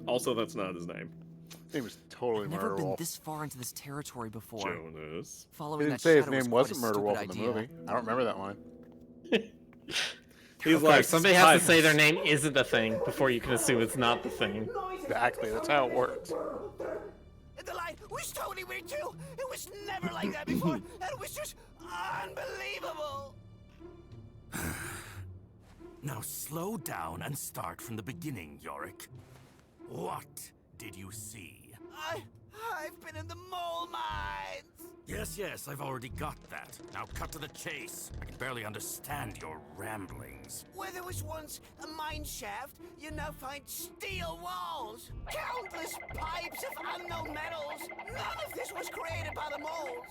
also that's not his name. Name was totally I've never Murder been Wolf. this far into this territory before. Jonas. He Following didn't that say his shadow was name quite wasn't a Murder stupid Wolf in the idea. movie. I don't remember that line. He's Of like, course, somebody has to say their "Hi." name isn't the thing before you can assume it's not the thing. Exactly, that's how it works. The line was totally weird too. It was never like that before, and it was just unbelievable. Now slow down and start from the beginning, Yorick. What did you see? I've been in the mole mines. Yes, I've already got that. Now cut to the chase. I can barely understand your ramblings. Where there was once a mine shaft, you now find steel walls, countless pipes of unknown metals. None of this was created by the moles.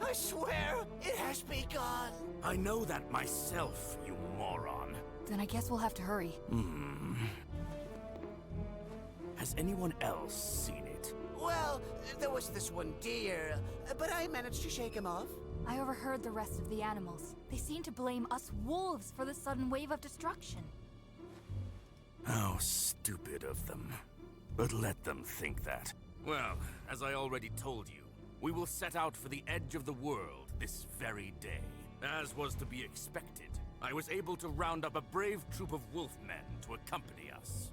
I swear, it has begun. I know that myself, you moron. Then I guess we'll have to hurry. Has anyone else seen it? Well, there was this one deer, but I managed to shake him off. I overheard the rest of the animals. They seem to blame us wolves for the sudden wave of destruction. How stupid of them. But let them think that. Well, as I already told you, we will set out for the edge of the world this very day. As was to be expected, I was able to round up a brave troop of wolfmen to accompany us.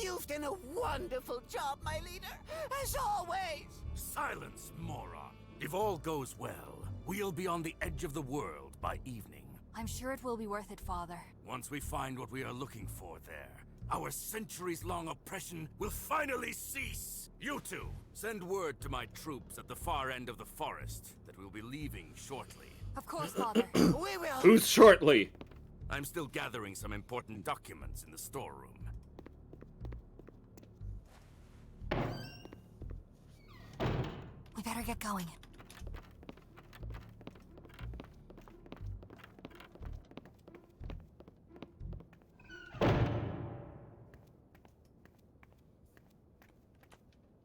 You've done a wonderful job, my leader, as always. Silence, moron. If all goes well, we'll be on the edge of the world by evening. I'm sure it will be worth it, Father. Once we find what we are looking for there, our centuries-long oppression will finally cease. You two, send word to my troops at the far end of the forest that we'll be leaving shortly. Of course, Father. We will. Who's shortly? I'm still gathering some important documents in the storeroom. We better get going.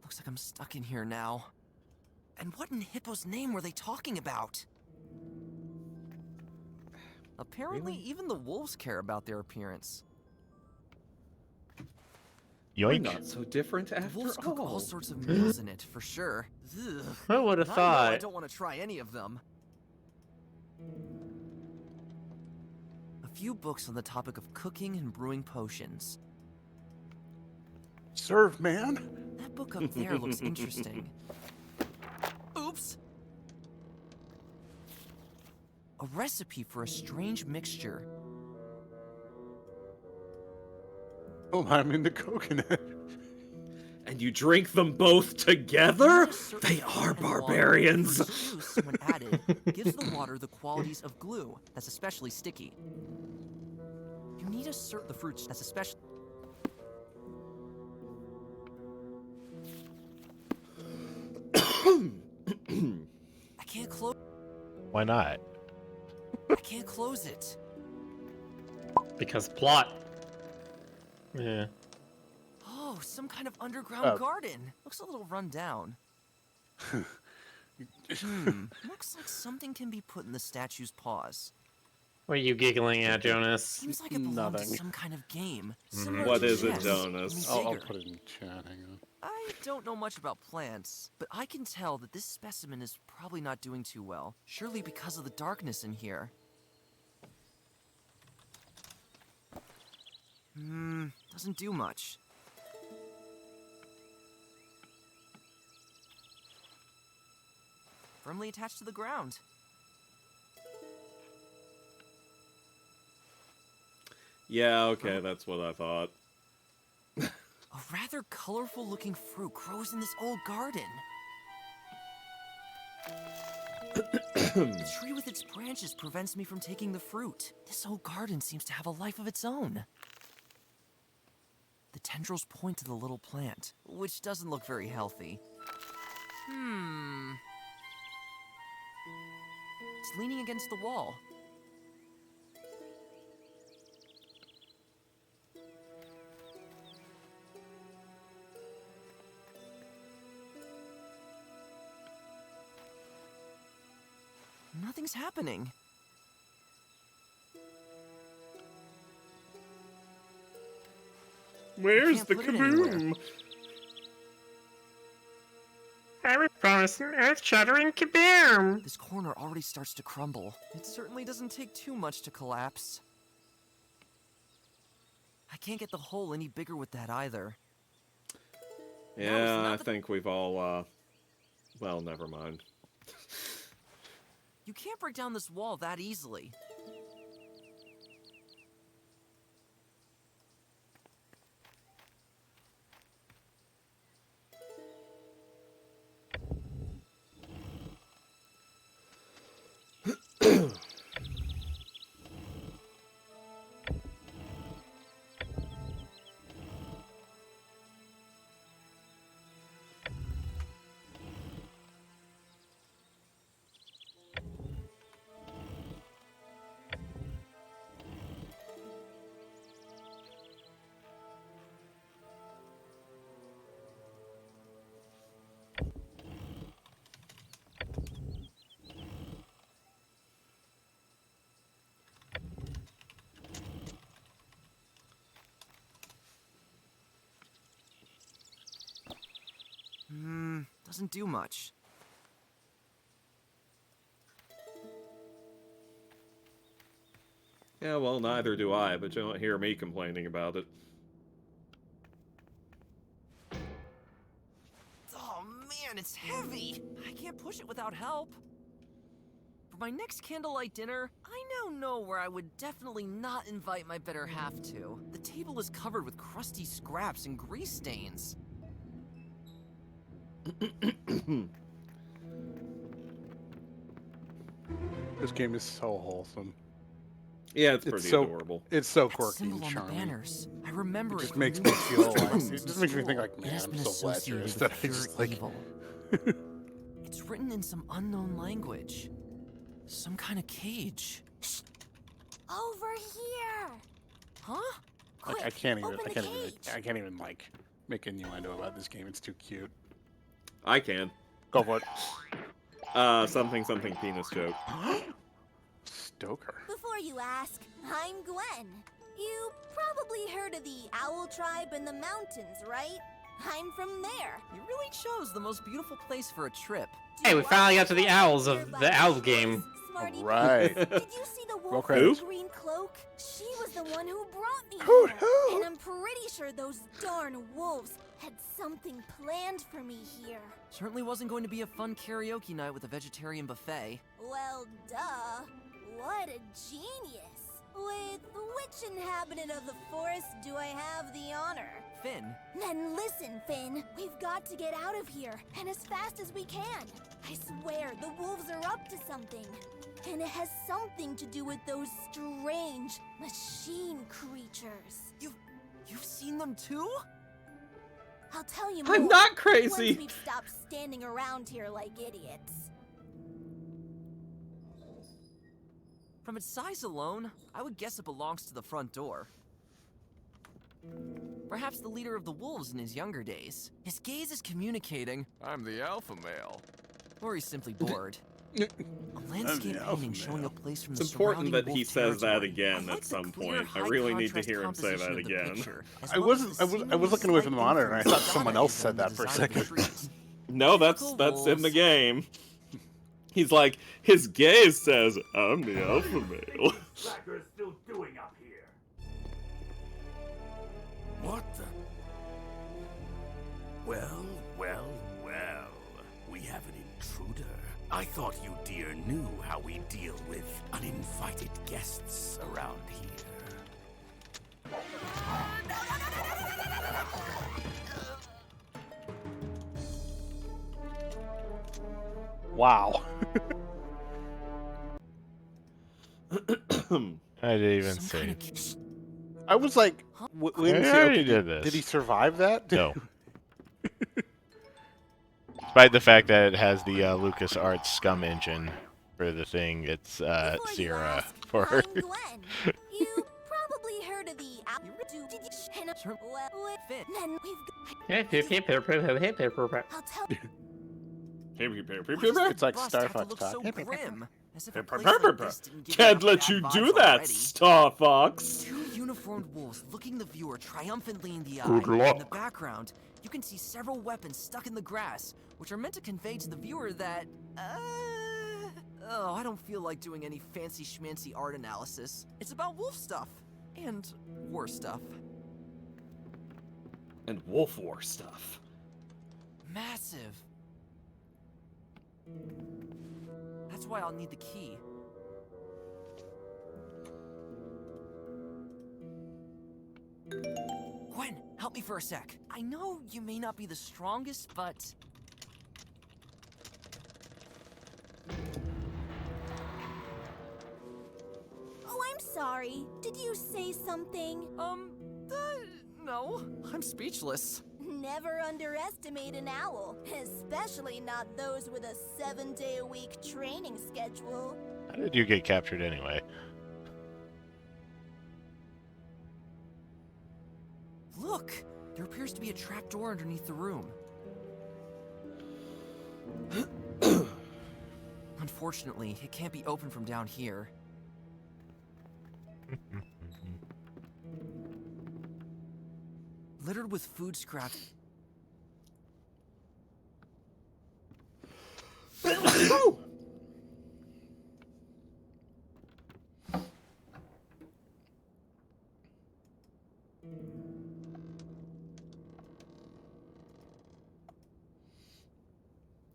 Looks like I'm stuck in here now. And what in Hippo's name were they talking about? Apparently, even the wolves care about their appearance. We're Yoink. not so different The after wolves cook all all. sorts of meals in it, for sure. Ugh. I would have I thought. don't want to try any of them. A few books on the topic of cooking and brewing potions. Serve, man. That book up there looks interesting. Oops! A recipe for a strange mixture. Oh, I'm in the coconut. And you drink them both together? A certain They heat are and water, barbarians. whose use, when added, gives the water the qualities of glue that's especially sticky. You need a certain fruit that's especially. I can't close. Why not? I can't close it. Because plot. Yeah. Oh, some kind of underground garden. Looks a little run down. Looks like something can be put in the statue's paws. What are you giggling at, Jonas? Seems like it belonged to Nothing. some kind of game. Similar What to is it, chess, Jonas? only I'll bigger. put it in chat. Hang on. I don't know much about plants, but I can tell that this specimen is probably not doing too well. Surely because of the darkness in here. Doesn't do much. Firmly attached to the ground. Yeah, okay, that's what I thought. A rather colorful looking fruit grows in this old garden. The tree with its branches prevents me from taking the fruit. This old garden seems to have a life of its own. The tendrils point to the little plant, which doesn't look very healthy. It's leaning against the wall. Nothing's happening. Where's can't the put it anywhere. kaboom? was an earth-shattering kaboom! This corner already starts to crumble. It certainly doesn't take too much to collapse. I can't get the hole any bigger with that either. Yeah, I think we've all, well, never mind. You can't break down this wall that easily. Doesn't do much. Yeah, well, neither do I, but you don't hear me complaining about it. Oh man, it's heavy! I can't push it without help. For my next candlelight dinner, I now know where I would definitely not invite my better half to. The table is covered with crusty scraps and grease stains. This game is so wholesome. Yeah, it's pretty adorable. It's so quirky symbol and on the charming. banners. I remember It it. just from makes me reading feel it like once it in just makes me school. think like, It man, has I'm been so associated lecherous with that I pure just like. evil. It's written in some unknown language. Some kind of cage. Over here! Huh? Like, I Quick, can't even. open I the can't even. cage. I can't even like make innuendo about this game. It's too cute. I can. Go for it. Something penis joke. Stoker. Before you ask, I'm Gwen. You probably heard of the Owl Tribe in the mountains, right? I'm from there. You really chose the most beautiful place for a trip. Hey, we finally got to the owls of the owl game. Smarty Right. Did you see the Roll wolf in credits. the green cloak? She was the one who brought me Hoot, here. hoot. And I'm pretty sure those darn wolves had something planned for me here. Certainly wasn't going to be a fun karaoke night with a vegetarian buffet. Well, duh. What a genius. With which inhabitant of the forest do I have the honor? Finn, Then listen, Finn. We've got to get out of here, and as fast as we can. I swear, the wolves are up to something. And it has something to do with those strange machine creatures. you've seen them too? I'll tell you more. I'm not crazy. Once we've stopped standing around here like idiots. From its size alone, I would guess it belongs to the front door. Perhaps the leader of the wolves in his younger days. His gaze is communicating, I'm the alpha male. or he's simply bored. A landscape alpha painting showing a place from the It's important surrounding that wolf he says that territory. again I at like the some clear, point. I really need to high-contrast hear him say composition that of the again. picture, as I well as wasn't. the I was seemingly looking away from the slight monitor, and I thought influence someone of else said the that for a design of the second. trees. No, that's in the game. He's like, his gaze says, I'm the alpha male. Slackers still doing up here? What the? Well, well, well. We have an intruder. I thought you dear knew how we deal with uninvited guests around here. Wow. I didn't even Some see. kind of I was like, I already did this. Did he survive that? No. Despite the fact that it has the LucasArts scum engine for the thing, it's Before you Sierra ask, for I'm Gwen. You probably heard of the Owl. Did you? Sure. Well, Fit. then we've I'll tell It's like Bust Star have to Fox look talk. so grim, as if a Pepper, place pepper, like pepper. this didn't give Can't you let bad you vibes do that, already. Star Fox. Two uniformed wolves looking the viewer triumphantly in the eye. Good In luck. the background, you can see several weapons stuck in the grass, which are meant to convey to the viewer that, I don't feel like doing any fancy schmancy art analysis. It's about wolf stuff. And war stuff. And wolf war stuff. Massive. That's why I'll need the key. Gwen, help me for a sec. I know you may not be the strongest, but... Oh, I'm sorry. Did you say something? No. I'm speechless. Never underestimate an owl, especially not those with a 7-day-a-week training schedule. How did you get captured anyway? Look! There appears to be a trapdoor underneath the room. Unfortunately, it can't be opened from down here. Littered with food scraps.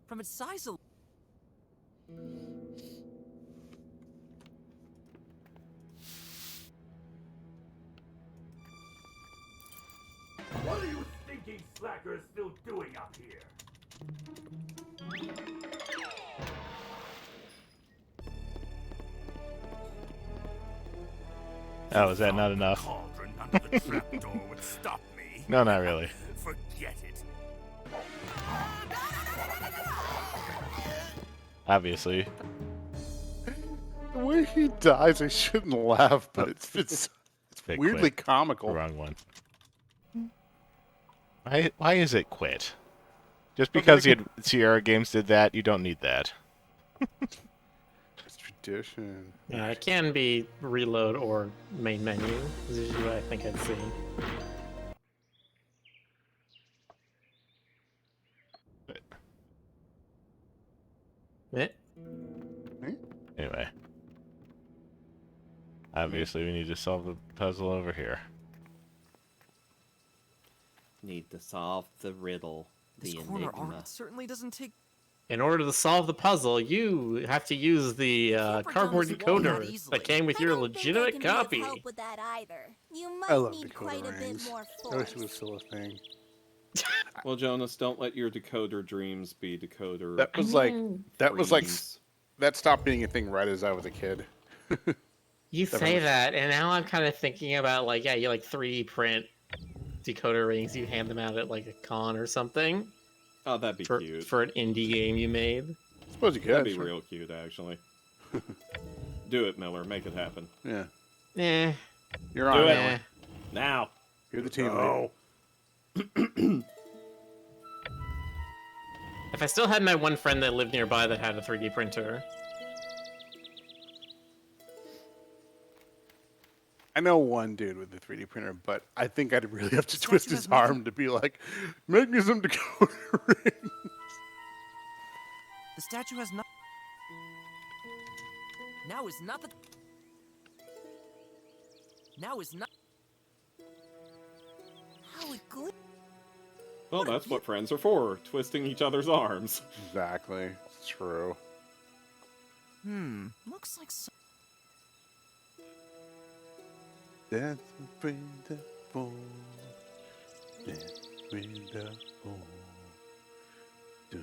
From its size alone. What are you stinking slackers still doing up here? Oh, is that not enough? Cauldron under the trapdoor would stop me. No, not really. Forget it. Obviously. The way he dies, I shouldn't laugh, but it's Big weirdly quit. comical. Wrong one. Why is it quit? Just because Sierra Games did that, you don't need that. It's tradition. Yeah, it can be reload or main menu. Is usually what I think I'd see. Anyway. Obviously, we need to solve the puzzle over here. Need to solve the riddle. This The corner enigma. art certainly doesn't take... In order to solve the puzzle, you have to use the cardboard this wall that decoder easily. that came with your legitimate copy. Help with that either. You I might love need quite a decoder bit rings. more I wish it force. was still a thing. Well, Jonas, don't let your decoder dreams be decoder. That was like dreams. that stopped being a thing right as I was a kid. You say that, and now I'm kind of thinking about like, yeah, you like 3D print decoder rings. You hand them out at like a con or something. Oh, that'd be cute. For an indie game you made. I suppose you could. That'd be real cute, actually. Do it, Miller. Make it happen. Yeah. Eh. You're on Do it. it. Now. You're the team lead. If I still had my one friend that lived nearby that had a 3D printer. I know one dude with a 3D printer, but I think I'd really have to twist his arm to be like, make me some decoder rings. The statue has not... Now is not the... Now is not... How it gl- Well, that's what friends are for, twisting each other's arms. Exactly. It's true. Looks like so... That's a friend of four. That's a friend of four.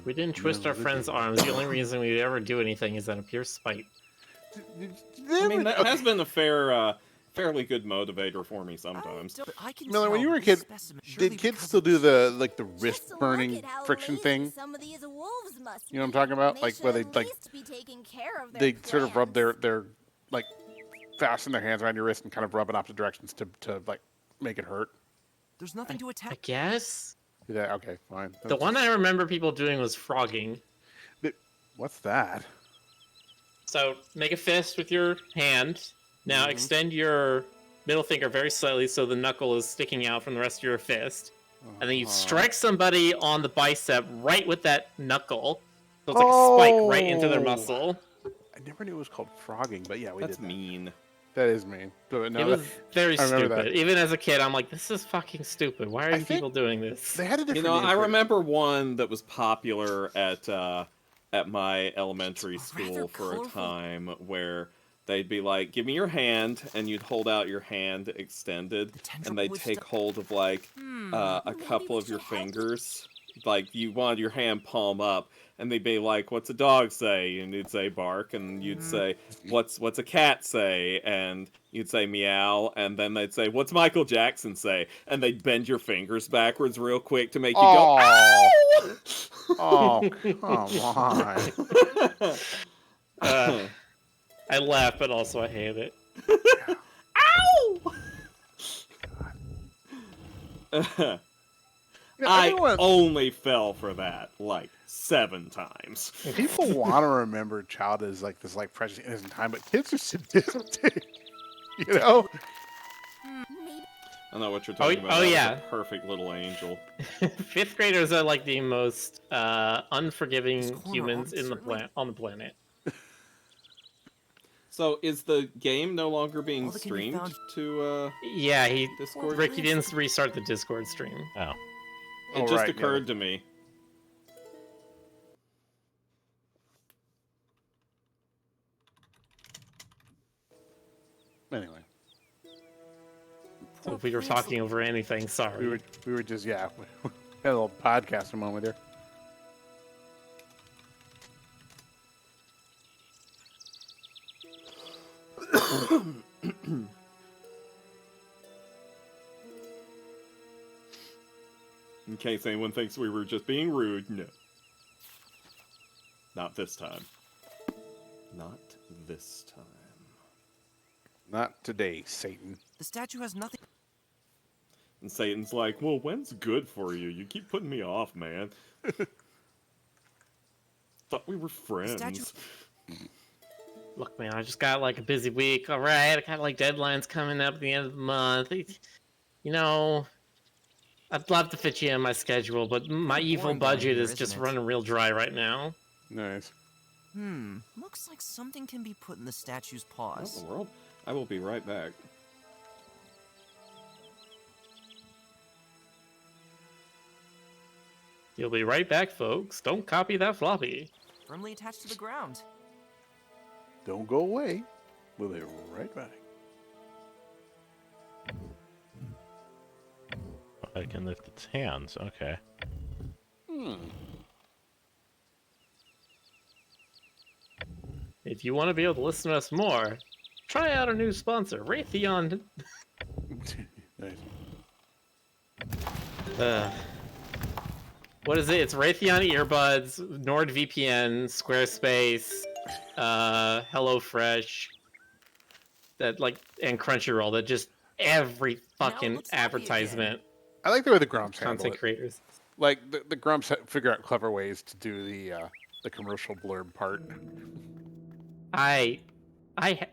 We didn't twist our friend's arms. The only reason we'd ever do anything is out of pure spite. I mean, that has been a fairly good motivator for me sometimes. Miller, when you were a kid, did kids still do the wrist burning friction thing? Some of these wolves must You know what I'm talking about? Like where they be taking care of their they sort of rub their like fasten their hands around your wrist and kind of rub in opposite directions to like make it hurt. There's nothing to I attack. guess? Yeah, okay, fine. The one I remember people doing was frogging. What's that? So make a fist with your hand. Now extend your middle finger very slightly so the knuckle is sticking out from the rest of your fist. and then you strike somebody on the bicep right with that knuckle. So it's like a spike right into their muscle. I never knew it was called frogging, but yeah, we That's did that. mean. That is mean. But no, It was very I remember stupid. that. Even as a kid, I'm like, this is fucking stupid. Why are you people doing this? They had a different You know, name I for it. remember one that was popular at my elementary school for a time where they'd be like, give me your hand, and you'd hold out your hand extended, and they'd take hold of like a couple of your fingers. Like you wanted your hand palm up, and they'd be like, what's a dog say? And you'd say bark, and you'd say, what's a cat say? And you'd say meow, and then they'd say, what's Michael Jackson say? And they'd bend your fingers backwards real quick to make you go, ow! Oh, come on. I laugh, but also I hate it. Ow! I only fell for that like 7 times. People want to remember childhood as like this like precious innocent time, but kids are sadistic. You know? I know what you're talking about. Oh, That was yeah. a perfect little angel. 5th graders are like the most unforgiving humans on the planet. So is the game no longer being streamed to Yeah, Discord? Ricky didn't restart the Discord stream. Oh. It just occurred to me. Anyway. So if we were talking over anything, sorry. We were just we had a little podcast moment there. In case anyone thinks we were just being rude, no. Not this time. Not this time. Not today, Satan. The statue has nothing. And Satan's like, well, when's good for you? You keep putting me off, man. Thought we were friends. Look, man, I just got like a busy week. All right, I got like deadlines coming up at the end of the month. You know, I'd love to fit you in my schedule, but my evil budget is just running real dry right now. Nice. Looks like something can be put in the statue's paws. What in the world? I will be right back. You'll be right back, folks. Don't copy that floppy. Firmly attached to the ground. Don't go away. We'll be right back. I can lift its hands. Okay. If you want to be able to listen to us more, try out our new sponsor, Raytheon. Nice. What is it? It's Raytheon earbuds, NordVPN, Squarespace, HelloFresh, and Crunchyroll. That just every fucking advertisement. I like the way the Grumps handle Content it. creators. Like the Grumps figure out clever ways to do the commercial blurb part. I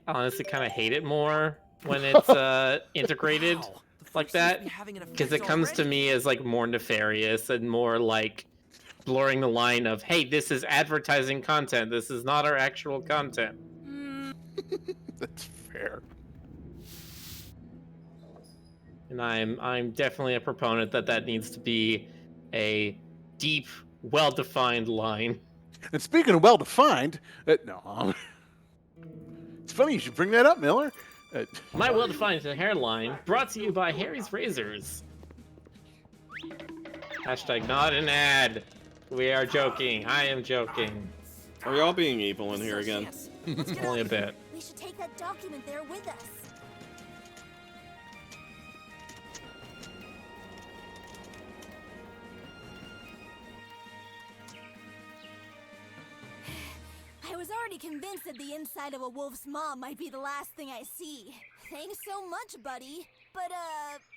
honestly kind of hate it more when it's integrated like that, because it comes to me as like more nefarious and more like blurring the line of, hey, this is advertising content, this is not our actual content. That's fair. And I'm definitely a proponent that needs to be a deep, well-defined line. And speaking of well-defined, no. It's funny you should bring that up, Miller. My well-defined hairline, brought to you by Harry's Razors. Hashtag not an ad. We are joking. I am joking. Are y'all being evil in here again? Only a bit. We should take that document there with us. I was already convinced that the inside of a wolf's maw might be the last thing I see. Thanks so much, buddy. But,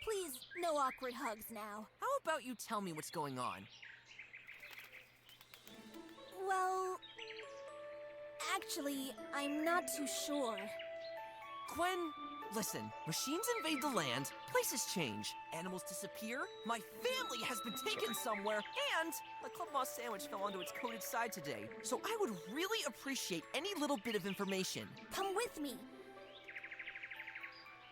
please, no awkward hugs now. How about you tell me what's going on? Well, actually, I'm not too sure. Gwen, Listen, machines invade the land, places change, animals disappear, my family has been taken somewhere, and my Club Moss sandwich fell onto its coated side today. So I would really appreciate any little bit of information. Come with me.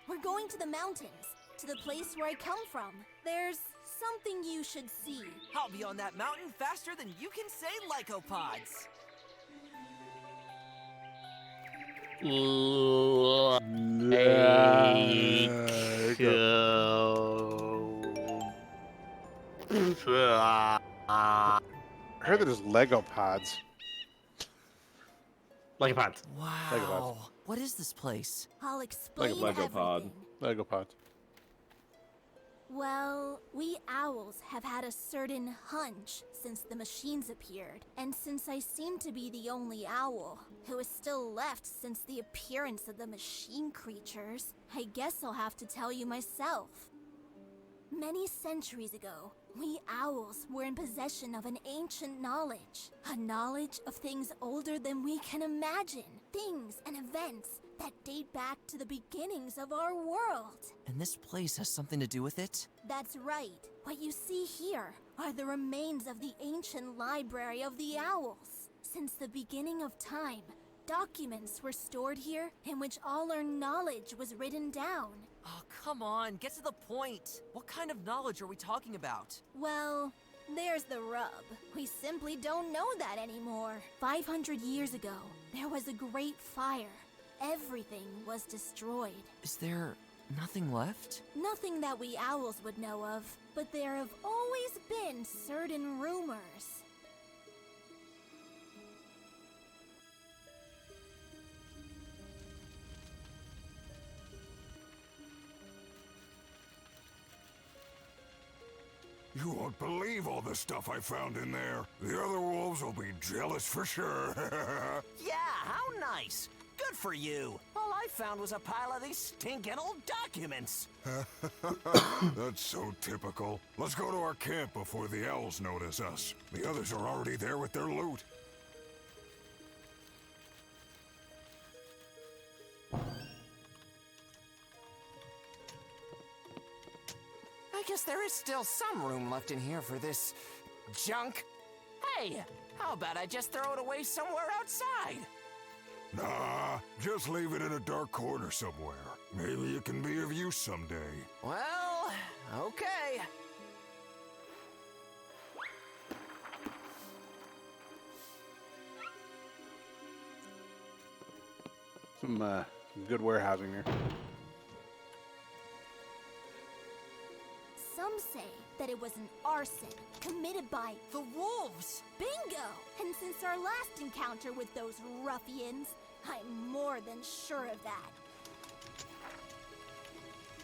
We're going to the mountains, to the place where I come from. There's something you should see. I'll be on that mountain faster than you can say lycopods. I heard that there's Lego pods. Lego pods. Wow. Lego pods. What is this place? I'll explain Like a Lego pod. everything. Lego pods. Well, we owls have had a certain hunch since the machines appeared, and since I seem to be the only owl who is still left since the appearance of the machine creatures, I guess I'll have to tell you myself. Many centuries ago, we owls were in possession of an ancient knowledge. A knowledge of things older than we can imagine. Things and events that date back to the beginnings of our world. And this place has something to do with it? That's right. What you see here are the remains of the ancient library of the owls. Since the beginning of time, documents were stored here in which all our knowledge was written down. Oh, come on, get to the point. What kind of knowledge are we talking about? Well, there's the rub. We simply don't know that anymore. 500 years ago, there was a great fire. Everything was destroyed. Is there nothing left? Nothing that we owls would know of, but there have always been certain rumors. You won't believe all the stuff I found in there. The other wolves will be jealous for sure. Yeah, how nice. Good for you. All I found was a pile of these stinking old documents. That's so typical. Let's go to our camp before the owls notice us. The others are already there with their loot. I guess there is still some room left in here for this junk. Hey, how about I just throw it away somewhere outside? Nah, just leave it in a dark corner somewhere. Maybe it can be of use someday. Well, okay. Some good warehousing here. Some say that it was an arson committed by The wolves! Bingo! And since our last encounter with those ruffians, I'm more than sure of that.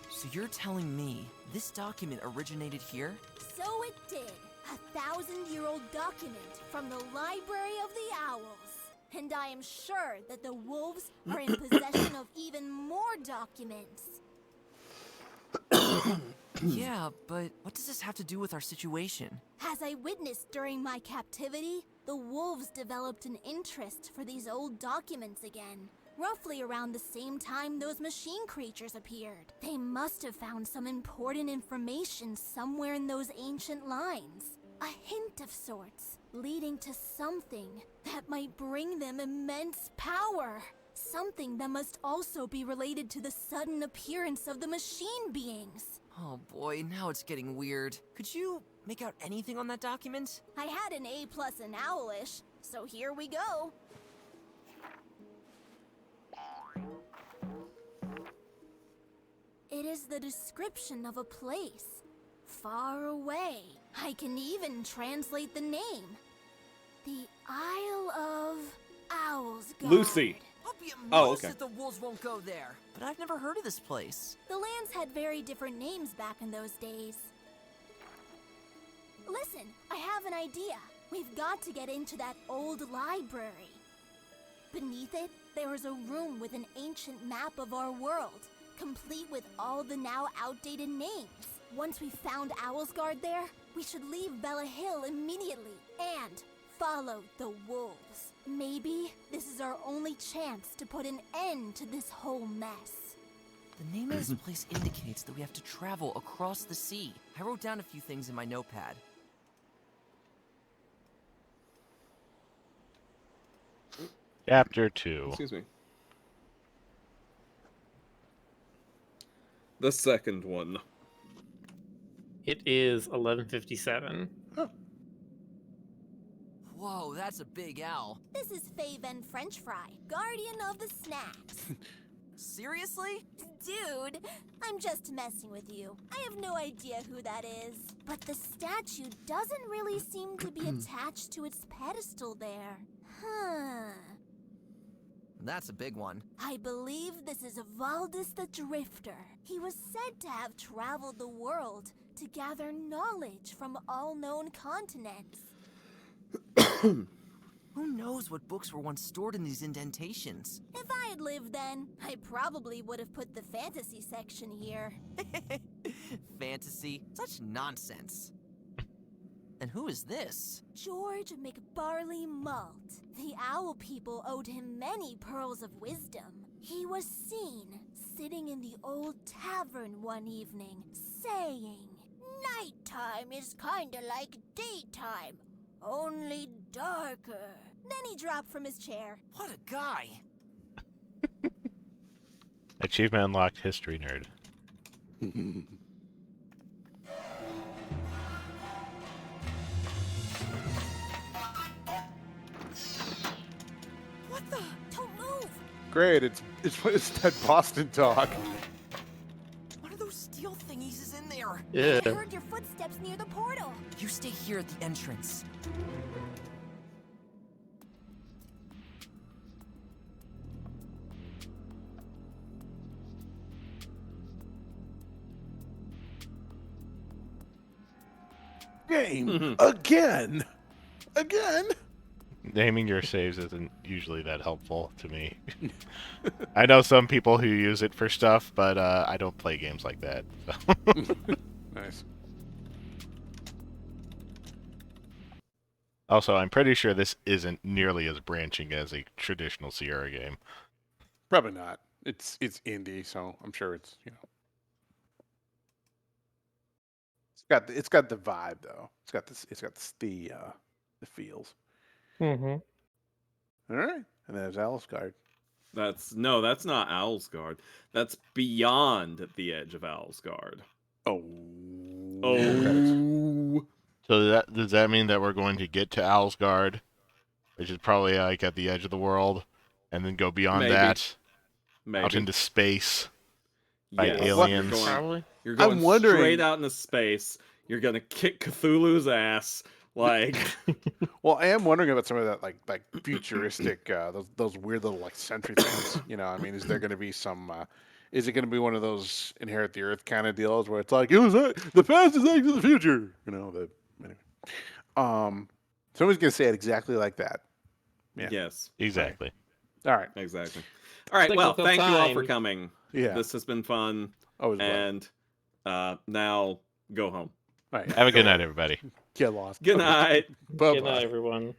So you're telling me this document originated here? So it did. 1,000-year-old document from the Library of the Owls. And I am sure that the wolves are in possession of even more documents. Yeah, but what does this have to do with our situation? As I witnessed during my captivity, the wolves developed an interest for these old documents again. Roughly around the same time those machine creatures appeared. They must have found some important information somewhere in those ancient lines. A hint of sorts, leading to something that might bring them immense power. Something that must also be related to the sudden appearance of the machine beings. Oh boy, now it's getting weird. Could you make out anything on that document? I had an A+ in Owlish, so here we go. It is the description of a place, far away. I can even translate the name. The Isle of Owlsgard. Lucy. I'll be Oh, amazed okay. that the wolves won't go there. But I've never heard of this place. The lands had very different names back in those days. Listen, I have an idea. We've got to get into that old library. Beneath it, there is a room with an ancient map of our world, complete with all the now outdated names. Once we found Owlsgard there, we should leave Bella Hill immediately and follow the wolves. Maybe this is our only chance to put an end to this whole mess. The name of this place indicates that we have to travel across the sea. I wrote down a few things in my notepad. Chapter 2. Excuse me. The second one. It is 11:57. Whoa, that's a big owl. This is Faven French Fry, guardian of the snacks. Seriously? Dude, I'm just messing with you. I have no idea who that is. But the statue doesn't really seem to be attached to its pedestal there. Huh. That's a big one. I believe this is Valdis the Drifter. He was said to have traveled the world to gather knowledge from all known continents. Who knows what books were once stored in these indentations? If I had lived then, I probably would have put the fantasy section here. Fantasy? Such nonsense. And who is this? George McBarley Malt. The owl people owed him many pearls of wisdom. He was seen sitting in the old tavern one evening, saying, "Nighttime is kinda like daytime, only darker." Then he dropped from his chair. What a guy! Achievement unlocked, history nerd. What the? Don't move! Great, it's that Boston dog. What are those steel thingies is in there? Yeah. I heard your footsteps near the portal. You stay here at the entrance. Game again. Naming your saves isn't usually that helpful to me. I know some people who use it for stuff, but I don't play games like that. So. Nice. Also, I'm pretty sure this isn't nearly as branching as a traditional Sierra game. Probably not. It's indie, so I'm sure it's it's got the vibe though. It's got the feels. Mm-hmm. All right, and there's Owlsgard. That's not Owlsgard. That's beyond the edge of Owlsgard. Oh. So does that mean that we're going to get to Owlsgard, which is probably like at the edge of the world, and then go beyond Maybe. that Maybe. out into space by Yes. aliens? Probably. You're going I'm wondering- straight out into space. You're gonna kick Cthulhu's ass. Like, Well, I am wondering about some of that like futuristic those weird little like sentry things. I mean, is there going to be some? Is it going to be one of those inherit the earth kind of deals where it's like it was the past is actually the future? Anyway. Somebody's going to say it exactly like that. Yeah. yes, Exactly. All right. exactly. All right. Like Well, the thank you all for time. coming. Yeah. This has been fun. Always well. And now go home. All right. Have a good night, everybody. Get lost. Good night. Bye-bye. Good night, everyone.